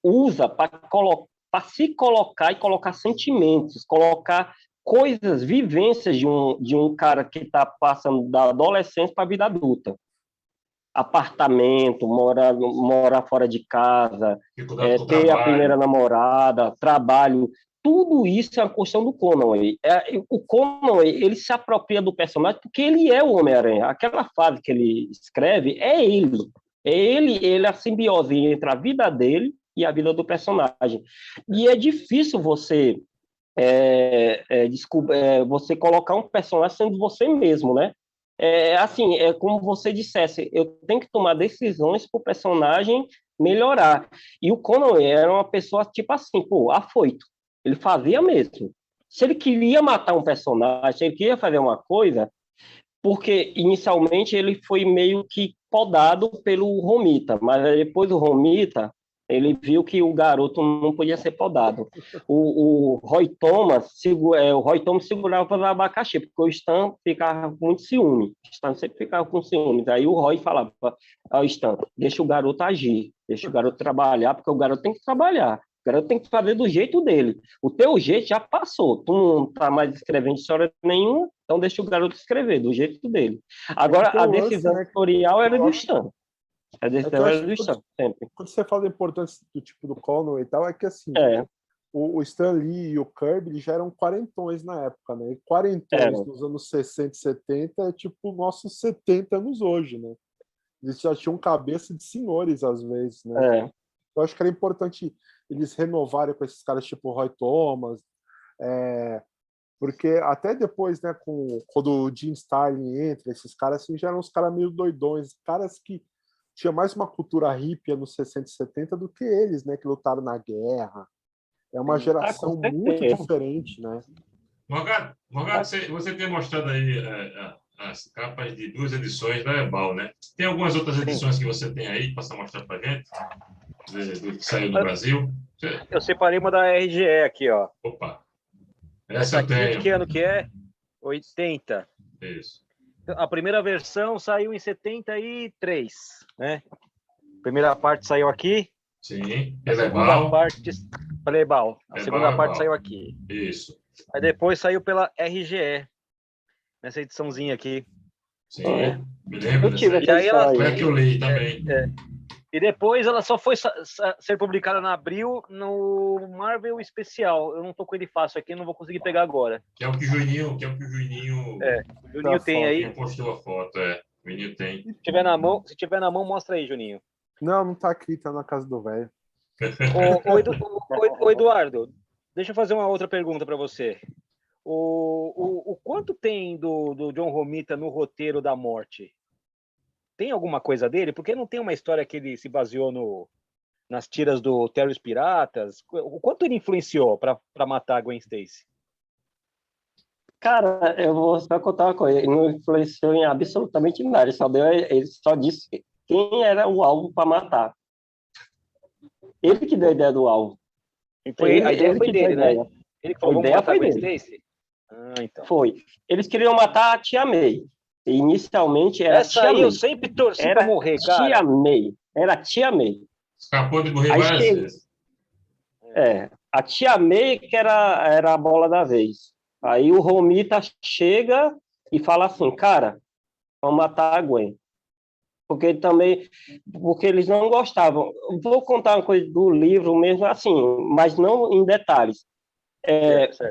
Speaker 2: usa para se colocar e colocar sentimentos, colocar coisas, vivências de um cara que está passando da adolescência para a vida adulta. Apartamento, morar fora de casa, ter a primeira namorada, trabalho. Tudo isso é uma questão do Conway. O Conway, ele se apropria do personagem porque ele é o Homem-Aranha. Aquela fase que ele escreve é ele. Ele é a simbiose entre a vida dele e a vida do personagem. E é difícil você você colocar um personagem sendo você mesmo, né? Assim, é como você dissesse, eu tenho que tomar decisões para o personagem melhorar. E o Conway era uma pessoa tipo assim, afoito. Ele fazia mesmo. Se ele queria matar um personagem, se ele queria fazer uma coisa, porque inicialmente ele foi meio que podado pelo Romita, mas depois do Romita, ele viu que o garoto não podia ser podado. O Roy Thomas segurava o abacaxi, porque o Stan ficava com muito ciúme. O Stan sempre ficava com ciúmes. Aí o Roy falava ao Stan, deixa o garoto agir, deixa o garoto trabalhar, porque o garoto tem que trabalhar. O garoto tem que fazer do jeito dele. O teu jeito já passou. Tu não tá mais escrevendo história nenhuma, então deixa o garoto escrever do jeito dele. Agora, a decisão editorial era do Stan. A decisão era do Stan, sempre.
Speaker 1: Quando você fala da importância do tipo do Conway e tal, é que assim, o Stan Lee e o Kirby eles já eram quarentões na época, né? E quarentões nos anos 60 e 70 é tipo nossos 70 anos hoje, né? Eles já tinham cabeça de senhores, às vezes, né? Eu acho que era importante eles renovarem com esses caras tipo Roy Thomas, porque até depois, né, quando o Jim Starlin entra, esses caras assim, já eram uns caras meio doidões, caras que tinha mais uma cultura hippie nos 60 e 70 do que eles, né, que lutaram na guerra. É uma geração muito diferente, né?
Speaker 3: Morgado, você tem mostrado aí as capas de 2 edições da Ebal, né? Tem algumas outras edições que você tem aí, para mostrar para gente, do que saiu do Brasil?
Speaker 4: Eu separei uma da RGE aqui, ó.
Speaker 3: Opa! Essa eu
Speaker 4: aqui,
Speaker 3: tenho.
Speaker 4: de que ano que é? 80.
Speaker 3: Isso.
Speaker 4: A primeira versão saiu em 73, né? A primeira parte saiu aqui.
Speaker 3: Sim,
Speaker 4: a segunda parte Lebal. A segunda parte saiu aqui.
Speaker 3: Isso.
Speaker 4: Aí depois saiu pela RGE, nessa ediçãozinha aqui.
Speaker 3: Sim, me lembro dessa.
Speaker 4: E aí ela
Speaker 3: foi a que eu li também.
Speaker 4: E depois ela só foi ser publicada na Abril no Marvel Especial. Eu não tô com ele fácil aqui, não vou conseguir pegar agora.
Speaker 3: Que é o que o Juninho.
Speaker 4: O Juninho tem aí.
Speaker 3: Ele postou a foto, O Juninho tem.
Speaker 4: Se tiver na mão, mostra aí, Juninho.
Speaker 1: Não tá aqui, tá na casa do velho.
Speaker 4: Ô, Eduardo, deixa eu fazer uma outra pergunta para você. O quanto tem do John Romita no roteiro da morte? Tem alguma coisa dele? Porque não tem uma história que ele se baseou nas tiras do Terry os Piratas? O quanto ele influenciou para matar a Gwen Stacy?
Speaker 2: Cara, eu vou só contar uma coisa. Ele não influenciou em absolutamente nada. Ele só disse quem era o alvo para matar. Ele que deu a ideia do alvo.
Speaker 4: A ideia foi dele, né? Ele que falou, vamos matar a Gwen Stacy? Então.
Speaker 2: Foi. Eles queriam matar a Tia May. Inicialmente era
Speaker 4: Essa aí eu sempre torci para morrer, cara.
Speaker 2: Tia May. Era a Tia May.
Speaker 3: Escapou de morrer várias vezes.
Speaker 2: A Tia May que era a bola da vez. Aí o Romita chega e fala assim, cara, vamos matar a Gwen. Porque eles não gostavam. Vou contar uma coisa do livro mesmo assim, mas não em detalhes.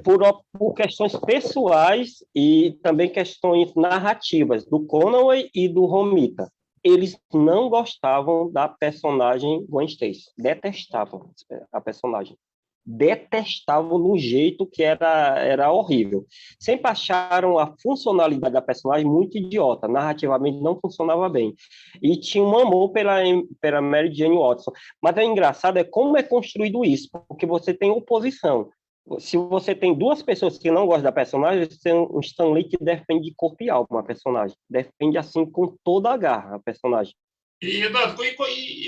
Speaker 2: Por questões pessoais e também questões narrativas do Conway e do Romita. Eles não gostavam da personagem Gwen Stacy. Detestavam a personagem. Detestavam no jeito que era horrível. Sempre acharam a funcionalidade da personagem muito idiota. Narrativamente não funcionava bem. E tinha um amor pela Mary Jane Watson. Mas o engraçado é como é construído isso, porque você tem oposição. Se você tem duas pessoas que não gostam da personagem, você tem um Stan Lee que defende de corpo e alma a personagem. Defende assim com toda a garra a personagem.
Speaker 3: E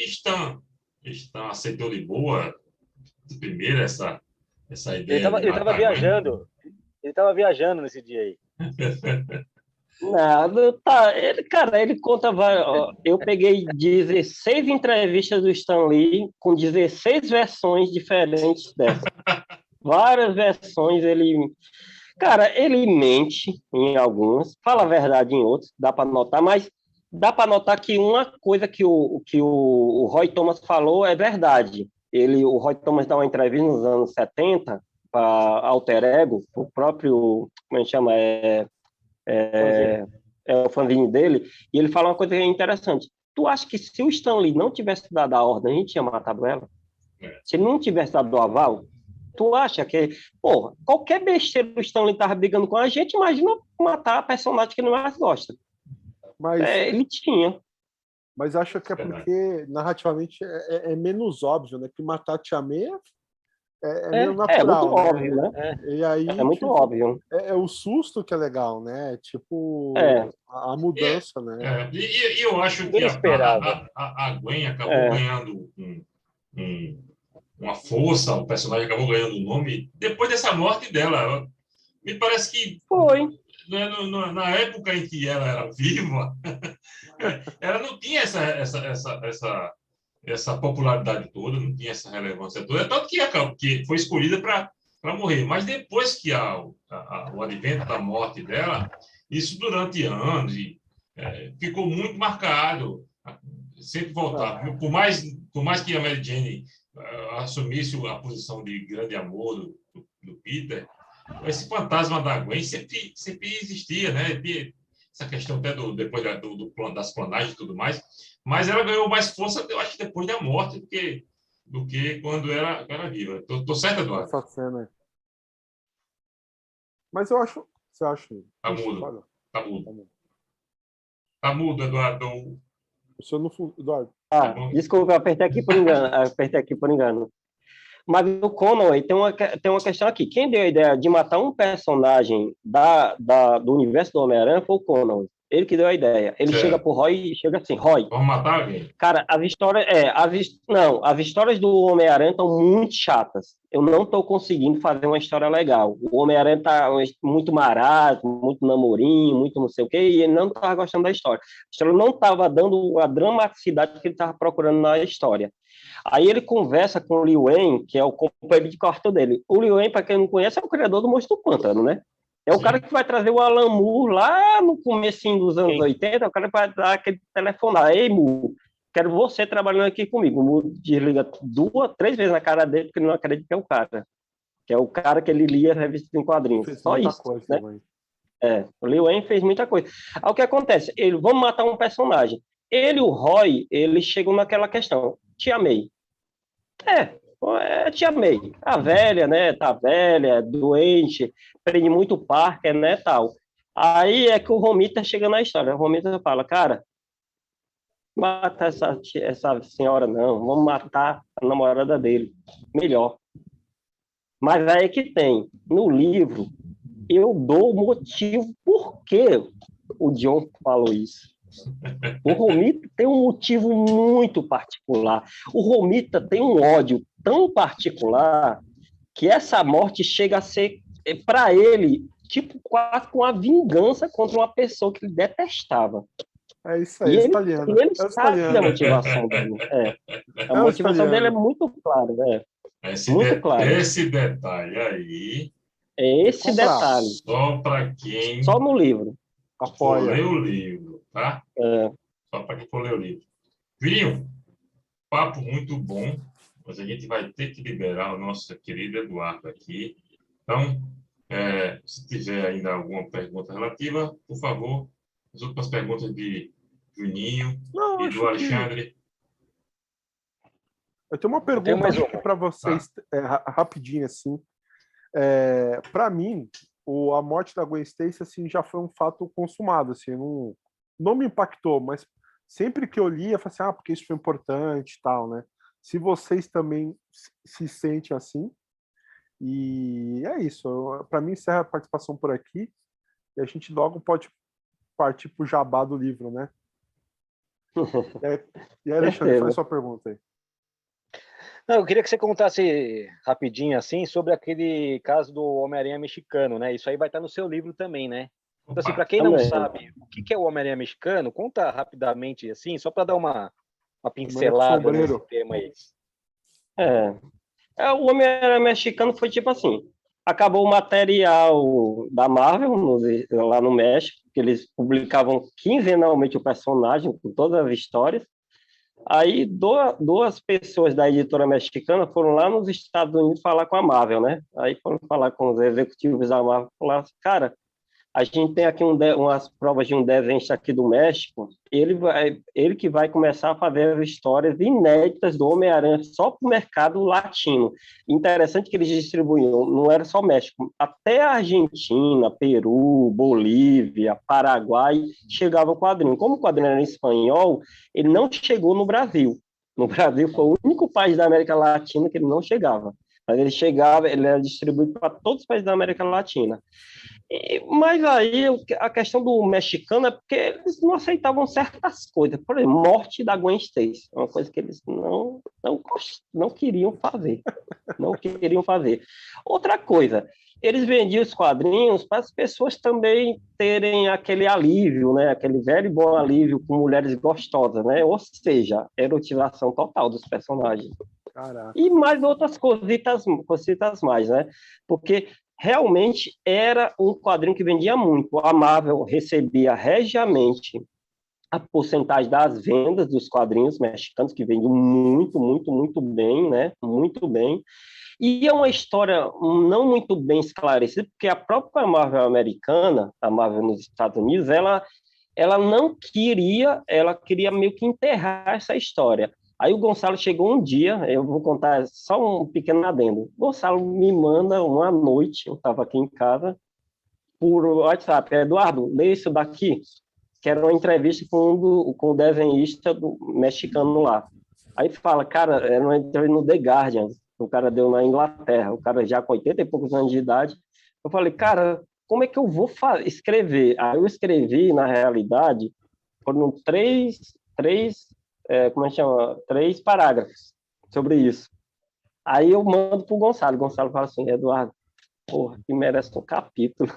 Speaker 3: Stan aceitou de boa de primeira essa ideia?
Speaker 4: Ele estava viajando. Ele estava viajando nesse dia aí.
Speaker 2: Não, ele conta várias. Eu peguei 16 entrevistas do Stan Lee com 16 versões diferentes dessa. Várias versões, ele mente em algumas, fala a verdade em outras, dá para notar, mas dá para notar que uma coisa que o Roy Thomas falou é verdade. O Roy Thomas dá uma entrevista nos anos 70 para Alter Ego, o próprio, como a gente chama, o fanzine dele, e ele fala uma coisa interessante. Tu acha que se o Stan Lee não tivesse dado a ordem, a gente tinha matado ela? Se ele não tivesse dado o aval, tu acha que, qualquer besteira do Stan Lee estava brigando com a gente, imagina matar a personagem que não mais gosta.
Speaker 1: Mas,
Speaker 2: ele tinha.
Speaker 1: Mas acho que é porque, narrativamente, é menos óbvio, né? Que matar a Tia May é meio natural.
Speaker 2: É muito óbvio, né?
Speaker 1: E aí,
Speaker 2: é muito óbvio.
Speaker 1: É o susto que é legal, né? Tipo, a mudança, né?
Speaker 3: E eu acho que a Gwen acabou ganhando uma força, o personagem acabou ganhando um nome depois dessa morte dela. Me parece que
Speaker 2: foi.
Speaker 3: Na época em que ela era viva, ela não tinha essa popularidade toda, não tinha essa relevância toda, tanto que foi escolhida para morrer. Mas depois que o advento da morte dela, isso durante anos ficou muito marcado, sempre voltava. Por mais que a Mary Jane assumisse a posição de grande amor do Peter, esse fantasma da Gwen sempre existia, né? Essa questão até depois das clonagens e tudo mais, mas ela ganhou mais força, eu acho, depois da morte do que quando era viva. Tô certo, Eduardo?
Speaker 1: Essa cena aí. Mas eu acho. Você acha?
Speaker 3: Tá
Speaker 1: Ixi,
Speaker 3: mudo.
Speaker 1: olha,
Speaker 3: Tá mudo.
Speaker 1: tá mudo.
Speaker 3: Tá mudo, Eduardo.
Speaker 1: O senhor não. Eduardo.
Speaker 2: Desculpa, eu apertei aqui por engano. Mas o Conway tem uma questão aqui. Quem deu a ideia de matar um personagem do universo do Homem-Aranha foi o Conway. Ele que deu a ideia. Ele chega pro Roy e chega assim, Roy.
Speaker 3: Vamos matar alguém?
Speaker 2: Cara, as histórias do Homem-Aranha estão muito chatas. Eu não estou conseguindo fazer uma história legal. O Homem-Aranha está muito marasmo, muito namorinho, muito não sei o quê, e ele não estava gostando da história. A história não estava dando a dramaticidade que ele estava procurando na história. Aí ele conversa com o Lee Wayne, que é o companheiro de quarto dele. O Lee Wayne, para quem não conhece, é o criador do Monstro do Pântano, né? É o cara que vai trazer o Alan Moore lá no comecinho dos anos 80, é o cara que vai dar aquele telefonar. Ei, Moore, quero você trabalhando aqui comigo. O Moore desliga 2, 3 vezes na cara dele, porque ele não acredita que é o cara. Que é o cara que ele lia revistas em quadrinhos.
Speaker 1: Fez
Speaker 2: Só
Speaker 1: muita
Speaker 2: isso,
Speaker 1: coisa,
Speaker 2: né?
Speaker 1: Também.
Speaker 2: O Lee Wayne fez muita coisa. Aí o que acontece? Vamos matar um personagem. Ele e o Roy, eles chegam naquela questão. Te amei. Te amei. A velha, né? Tá velha, doente, prende muito Parker, né? Tal. Aí é que o Romita chega na história. O Romita fala, cara, mata essa senhora não, vamos matar a namorada dele. Melhor. Mas aí que tem. No livro, eu dou o motivo por que o John falou isso. O Romita tem um motivo muito particular. O Romita tem um ódio tão particular que essa morte chega a ser, para ele, tipo, quase com a vingança contra uma pessoa que ele detestava.
Speaker 1: É isso aí,
Speaker 2: E
Speaker 1: italiano.
Speaker 2: ele sabe a motivação dele. A motivação dele é muito clara, né? Muito clara.
Speaker 3: Esse detalhe aí.
Speaker 2: É esse detalhe.
Speaker 3: Só para quem.
Speaker 2: Só no livro.
Speaker 3: For ler o livro, tá? Só para quem for ler o livro. Vinho, papo muito bom, mas a gente vai ter que liberar o nosso querido Eduardo aqui. Então, se tiver ainda alguma pergunta relativa, por favor, as últimas perguntas de Juninho e do Alexandre.
Speaker 1: Eu tenho uma pergunta para vocês, rapidinho, assim. Para mim, a morte da Gwen Stacy assim, já foi um fato consumado. Assim, não me impactou, mas sempre que eu li, eu falei assim, porque isso foi importante e tal, né? Se vocês também se sentem assim. E é isso. Para mim, encerra a participação por aqui. E a gente logo pode partir para o jabá do livro, né? E aí, Alexandre, faz sua pergunta aí.
Speaker 4: Não, eu queria que você contasse rapidinho, assim, sobre aquele caso do Homem-Aranha mexicano, né? Isso aí vai estar no seu livro também, né? Então, assim, para quem não sabe o que é o Homem-Aranha mexicano, conta rapidamente, assim, só para dar uma pincelada nesse tema aí.
Speaker 2: O Homem-Aranha mexicano foi tipo assim, acabou o material da Marvel lá no México, que eles publicavam quinzenalmente o personagem com todas as histórias. Aí 2 pessoas da editora mexicana foram lá nos Estados Unidos falar com a Marvel, né? Aí foram falar com os executivos da Marvel e falaram assim, cara, a gente tem aqui umas provas de um desenhista aqui do México, ele que vai começar a fazer as histórias inéditas do Homem-Aranha só para o mercado latino. Interessante que eles distribuíam, não era só México, até a Argentina, Peru, Bolívia, Paraguai, chegava o quadrinho. Como o quadrinho era em espanhol, ele não chegou no Brasil. No Brasil foi o único país da América Latina que ele não chegava. Mas ele era distribuído para todos os países da América Latina. Mas aí a questão do mexicano é porque eles não aceitavam certas coisas. Por exemplo, morte da Gwen Stacy, uma coisa que eles não queriam fazer. Não queriam fazer. Outra coisa, eles vendiam os quadrinhos para as pessoas também terem aquele alívio, né? Aquele velho e bom alívio com mulheres gostosas, né? Ou seja, erotização total dos personagens.
Speaker 1: Caraca.
Speaker 2: E mais outras cositas mais, né? Porque realmente era um quadrinho que vendia muito. A Marvel recebia regiamente a porcentagem das vendas dos quadrinhos mexicanos, que vendem muito, muito, muito bem, né? Muito bem. E é uma história não muito bem esclarecida, porque a própria Marvel americana, a Marvel nos Estados Unidos, ela não queria, ela queria meio que enterrar essa história. Aí o Gonçalo chegou um dia, eu vou contar só um pequeno adendo. O Gonçalo me manda uma noite, eu estava aqui em casa, por WhatsApp, Eduardo, lê isso daqui, que era uma entrevista com o desenhista mexicano lá. Aí fala, cara, era uma entrevista no The Guardian, o cara deu na Inglaterra, o cara já com 80 e poucos anos de idade. Eu falei, cara, como é que eu vou escrever? Aí eu escrevi, na realidade, foram como é que chama? 3 parágrafos sobre isso. Aí eu mando pro Gonçalo. O Gonçalo fala assim, Eduardo, porra, que merece um capítulo.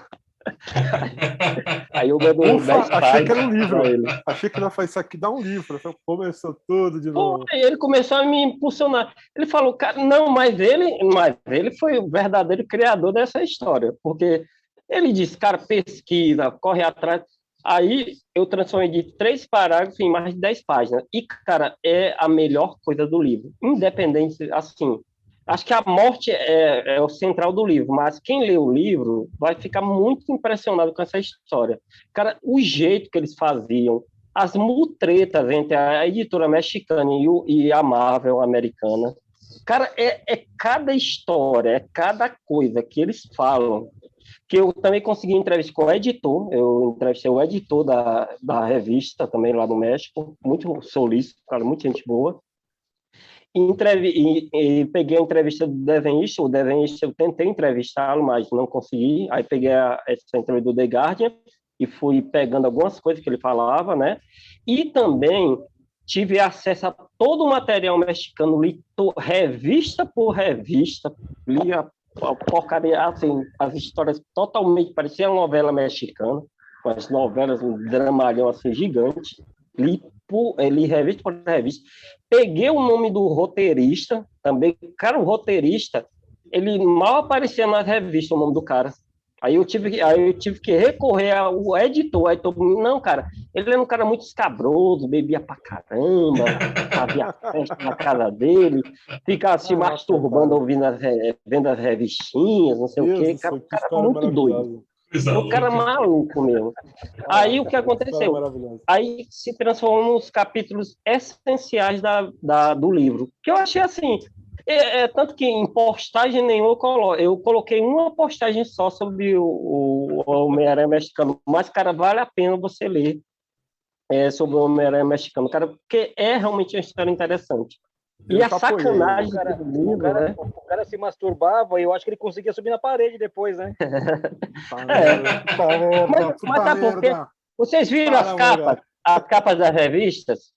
Speaker 2: Aí eu mando 10
Speaker 1: achei que era um livro.
Speaker 2: ele.
Speaker 1: Achei que não foi isso aqui, dá um livro. Começou tudo de novo.
Speaker 2: Pô, ele começou a me impulsionar. Ele falou, cara, não, mas ele foi o verdadeiro criador dessa história, porque ele disse, cara, pesquisa, corre atrás. Aí eu transformei de 3 parágrafos em mais de 10 páginas. E, cara, é a melhor coisa do livro. Independente, assim, acho que a morte é o central do livro, mas quem lê o livro vai ficar muito impressionado com essa história. Cara, o jeito que eles faziam, as mutretas entre a editora mexicana e a Marvel americana, cara, é cada história, é cada coisa que eles falam, que eu também consegui entrevistar com o editor, eu entrevistei o editor da revista também lá no México, muito solícito, cara, muita gente boa, e peguei a entrevista do desenhista, o desenhista eu tentei entrevistá-lo, mas não consegui, aí peguei essa entrevista do The Guardian e fui pegando algumas coisas que ele falava, né, e também tive acesso a todo o material mexicano, li revista por revista, li a porcaria, assim, as histórias totalmente, parecia uma novela mexicana, com as novelas, um dramalhão assim gigante, li revista por revista, peguei o nome do roteirista, também, cara, o roteirista, ele mal aparecia nas revistas, o nome do cara, aí eu tive que recorrer ao editor, aí todo mundo, não, cara, ele era um cara muito escabroso, bebia pra caramba, fazia festa na casa dele, ficava se masturbando, vendo as revistinhas, não sei o quê, cara, o cara muito doido. Um cara maluco mesmo. Aí o que aconteceu? Aí se transformou nos capítulos essenciais do livro, que eu achei assim, tanto que em postagem nenhuma eu coloquei uma postagem só sobre o Homem-Aranha mexicano, mas, cara, vale a pena você ler sobre o Homem-Aranha mexicano, cara, porque é realmente uma história interessante. E a sacanagem do livro, né?
Speaker 4: O cara se masturbava e eu acho que ele conseguia subir na parede depois, né?
Speaker 2: Mas tá porque vocês viram as capas das revistas?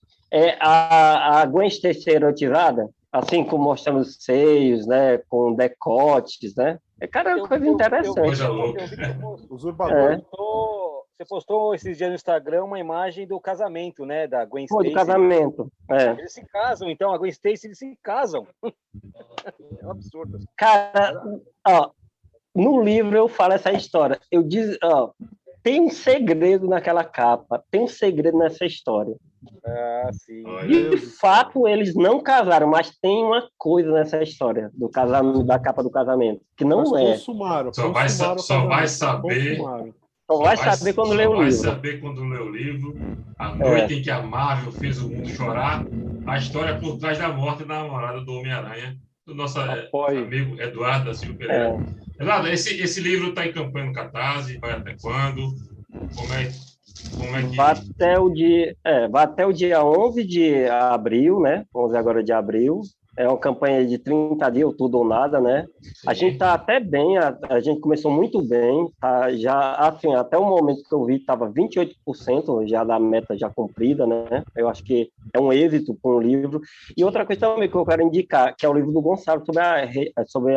Speaker 2: A Gwen Stacy erotizada, assim, como mostrando os seios, né? Com decotes, né? Cara, é uma coisa interessante.
Speaker 1: Usurpador.
Speaker 4: Você postou esses dias no Instagram uma imagem do casamento, né? Da Gwen Stacy.
Speaker 2: Do casamento,
Speaker 4: Eles se casam, então, a Gwen Stacy, eles se casam. É um absurdo.
Speaker 2: Cara, ó, no livro eu falo essa história. Eu digo, ó, tem um segredo naquela capa, tem um segredo nessa história.
Speaker 4: Ah, sim.
Speaker 2: De fato, eles não casaram, mas tem uma coisa nessa história do casamento, da capa do casamento, que não
Speaker 1: consumaram.
Speaker 3: Só vai saber.
Speaker 2: Só vai saber quando lê o livro.
Speaker 3: Só vai saber quando lê o livro. A noite em que a Marvel fez o mundo chorar. A história por trás da morte da namorada do Homem-Aranha, do nosso amigo Eduardo da Silva Pereira. Eduardo, esse livro está em campanha no Catarse, vai até quando? Como é que...
Speaker 2: Vai até o dia 11 de abril, né? 11 agora de abril. É uma campanha de 30 dias, tudo ou nada, né? Sim. A gente está até bem, a gente começou muito bem, tá? Já, assim, até o momento que eu vi, estava 28% já da meta já cumprida, né? Eu acho que é um êxito com o livro. E outra coisa também que eu quero indicar, que é o livro do Gonçalo sobre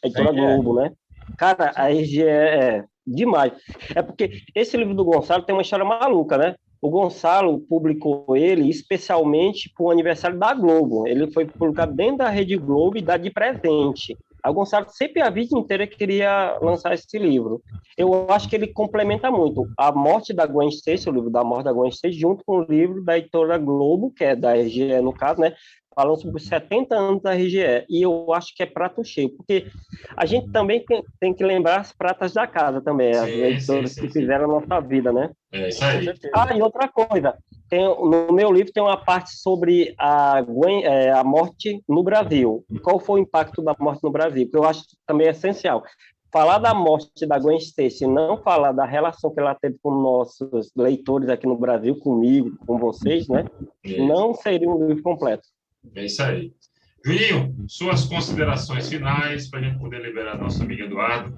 Speaker 2: Editora Globo, né? Cara, a RGE é demais. É porque esse livro do Gonçalo tem uma história maluca, né? O Gonçalo publicou ele especialmente para o aniversário da Globo. Ele foi publicado dentro da Rede Globo e dá de presente. Aí o Gonçalo sempre a vida inteira queria lançar esse livro. Eu acho que ele complementa muito a morte da Gwen Stacy, o livro da morte da Gwen Stacy, junto com o livro da editora Globo, que é da RGE no caso, né? Falando sobre os 70 anos da RGE. E eu acho que é prato cheio, porque a gente também tem que lembrar as pratas da casa também, as editoras que fizeram a nossa vida, né?
Speaker 3: É isso aí.
Speaker 2: Ah, e outra coisa, no meu livro tem uma parte sobre a morte no Brasil. Qual foi o impacto da morte no Brasil? Que eu acho também essencial. Falar da morte da Gwen Stacy, não falar da relação que ela teve com nossos leitores aqui no Brasil, comigo, com vocês, né? Não seria um livro completo.
Speaker 3: É isso aí. Juninho, suas considerações finais para a gente poder liberar nosso amigo Eduardo.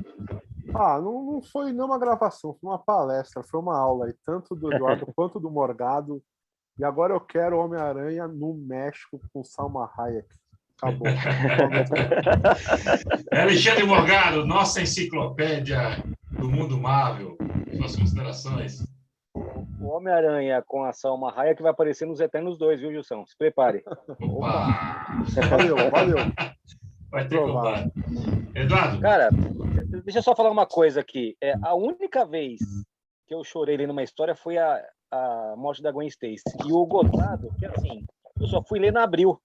Speaker 1: Não foi uma gravação, foi uma palestra, foi uma aula aí, tanto do Eduardo quanto do Morgado. E agora eu quero Homem-Aranha no México com Salma Hayek. Acabou.
Speaker 3: Alexandre Morgado, nossa enciclopédia do mundo Marvel. Suas considerações.
Speaker 4: O Homem-Aranha com a Salma Hayek que vai aparecer nos Eternos 2, viu, Gilson? Se prepare.
Speaker 3: Opa!
Speaker 1: Valeu.
Speaker 3: Vai ter combate. Eduardo?
Speaker 4: Cara, deixa eu só falar uma coisa aqui. A única vez que eu chorei lendo uma história foi a morte da Gwen Stacy. E o Gotardo, que assim, eu só fui ler na Abril.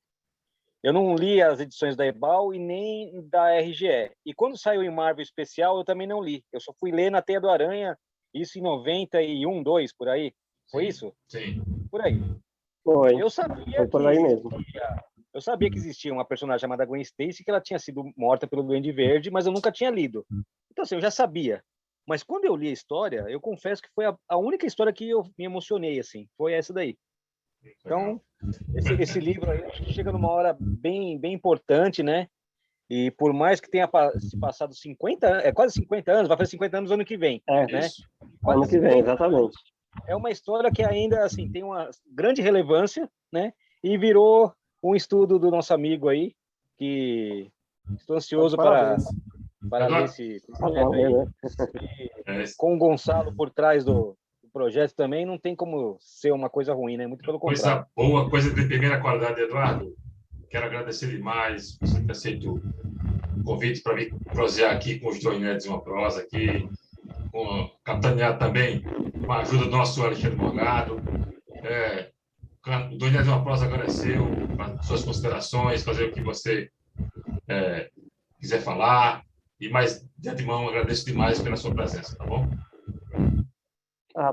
Speaker 4: Eu não li as edições da Ebal e nem da RGE. E quando saiu em Marvel Especial, eu também não li. Eu só fui ler na Teia do Aranha, isso em 91, 2, por aí. Foi isso?
Speaker 3: Sim.
Speaker 4: Por aí.
Speaker 2: Foi.
Speaker 4: Eu sabia
Speaker 2: Foi por aí mesmo.
Speaker 4: Eu sabia que existia uma personagem chamada Gwen Stacy, que ela tinha sido morta pelo Duende Verde, mas eu nunca tinha lido. Então, assim, eu já sabia. Mas quando eu li a história, eu confesso que foi a única história que eu me emocionei, assim. Foi essa daí. Então, esse livro aí acho que chega numa hora bem, bem importante, né? E por mais que tenha se passado 50, quase 50 anos, vai fazer 50 anos ano que vem, né?
Speaker 2: Ano que vem, exatamente.
Speaker 4: É uma história que ainda assim tem uma grande relevância, né? E virou um estudo do nosso amigo aí, que estou ansioso para ler esse projeto aí. E, com o Gonçalo por trás do projeto também, não tem como ser uma coisa ruim, né? Muito pelo contrário.
Speaker 3: Coisa boa, coisa de primeira qualidade, Eduardo. Quero agradecer demais você ter aceito o convite para vir prosear aqui com os dois nerds uma prosa aqui, capitaneado também com a ajuda do nosso Alexandre Morgado. O Dois Nerds uma prosa agora é seu, para suas considerações, fazer o que você quiser falar. E mais de antemão, agradeço demais pela sua presença, tá bom?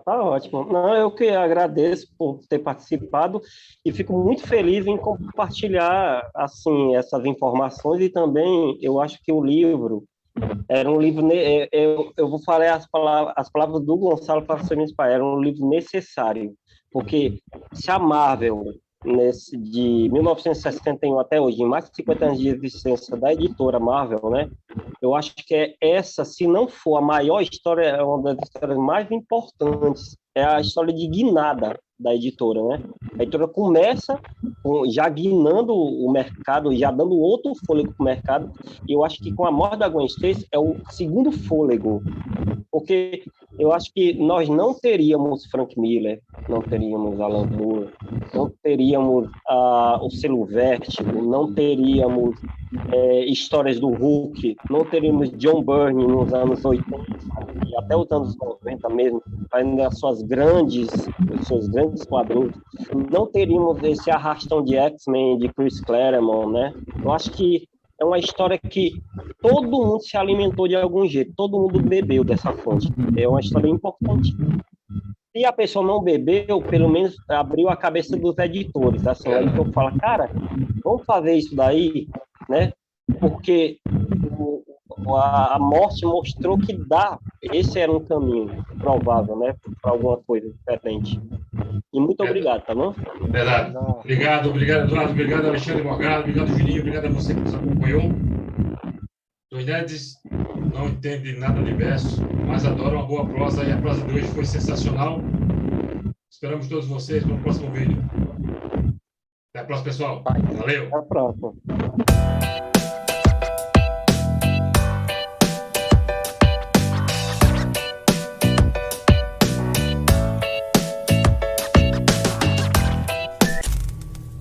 Speaker 2: Tá ótimo. Não, eu que agradeço por ter participado e fico muito feliz em compartilhar assim essas informações e também eu acho que o livro era um livro, eu vou falar as palavras do Gonçalo para ser minhas palavras, era um livro necessário, porque se a Marvel de 1961 até hoje, em mais de 50 anos de existência da editora Marvel, né? Eu acho que essa, se não for a maior história, é uma das histórias mais importantes, é a história de guinada da editora, né? A editora começa já guinando o mercado, já dando outro fôlego para o mercado, e eu acho que com a morte da Gwen Stacy é o segundo fôlego, porque eu acho que nós não teríamos Frank Miller, não teríamos Alan Moore, não teríamos o selo Vertigo, não teríamos histórias do Hulk, não teríamos John Byrne nos anos 80 e até os anos 90 mesmo, fazendo os seus grandes quadrinhos, não teríamos esse arrastão de X-Men de Chris Claremont, né? Eu acho que é uma história que todo mundo se alimentou de algum jeito, todo mundo bebeu dessa fonte. É uma história importante. Se a pessoa não bebeu, pelo menos abriu a cabeça dos editores. Assim, o editor fala, cara, vamos fazer isso daí, né? Porque a morte mostrou que esse era um caminho provável, né? Para alguma coisa diferente. E muito obrigado, tá bom?
Speaker 3: Verdade. Obrigado, Eduardo. Obrigado, Alexandre Morgado. Obrigado, Juninho. Obrigado a você que nos acompanhou. Dois nerds não entendem nada de verso, mas adoram uma boa prosa. E a prosa de hoje foi sensacional. Esperamos todos vocês no próximo vídeo. Até a próxima, pessoal. Valeu.
Speaker 2: Até a próxima.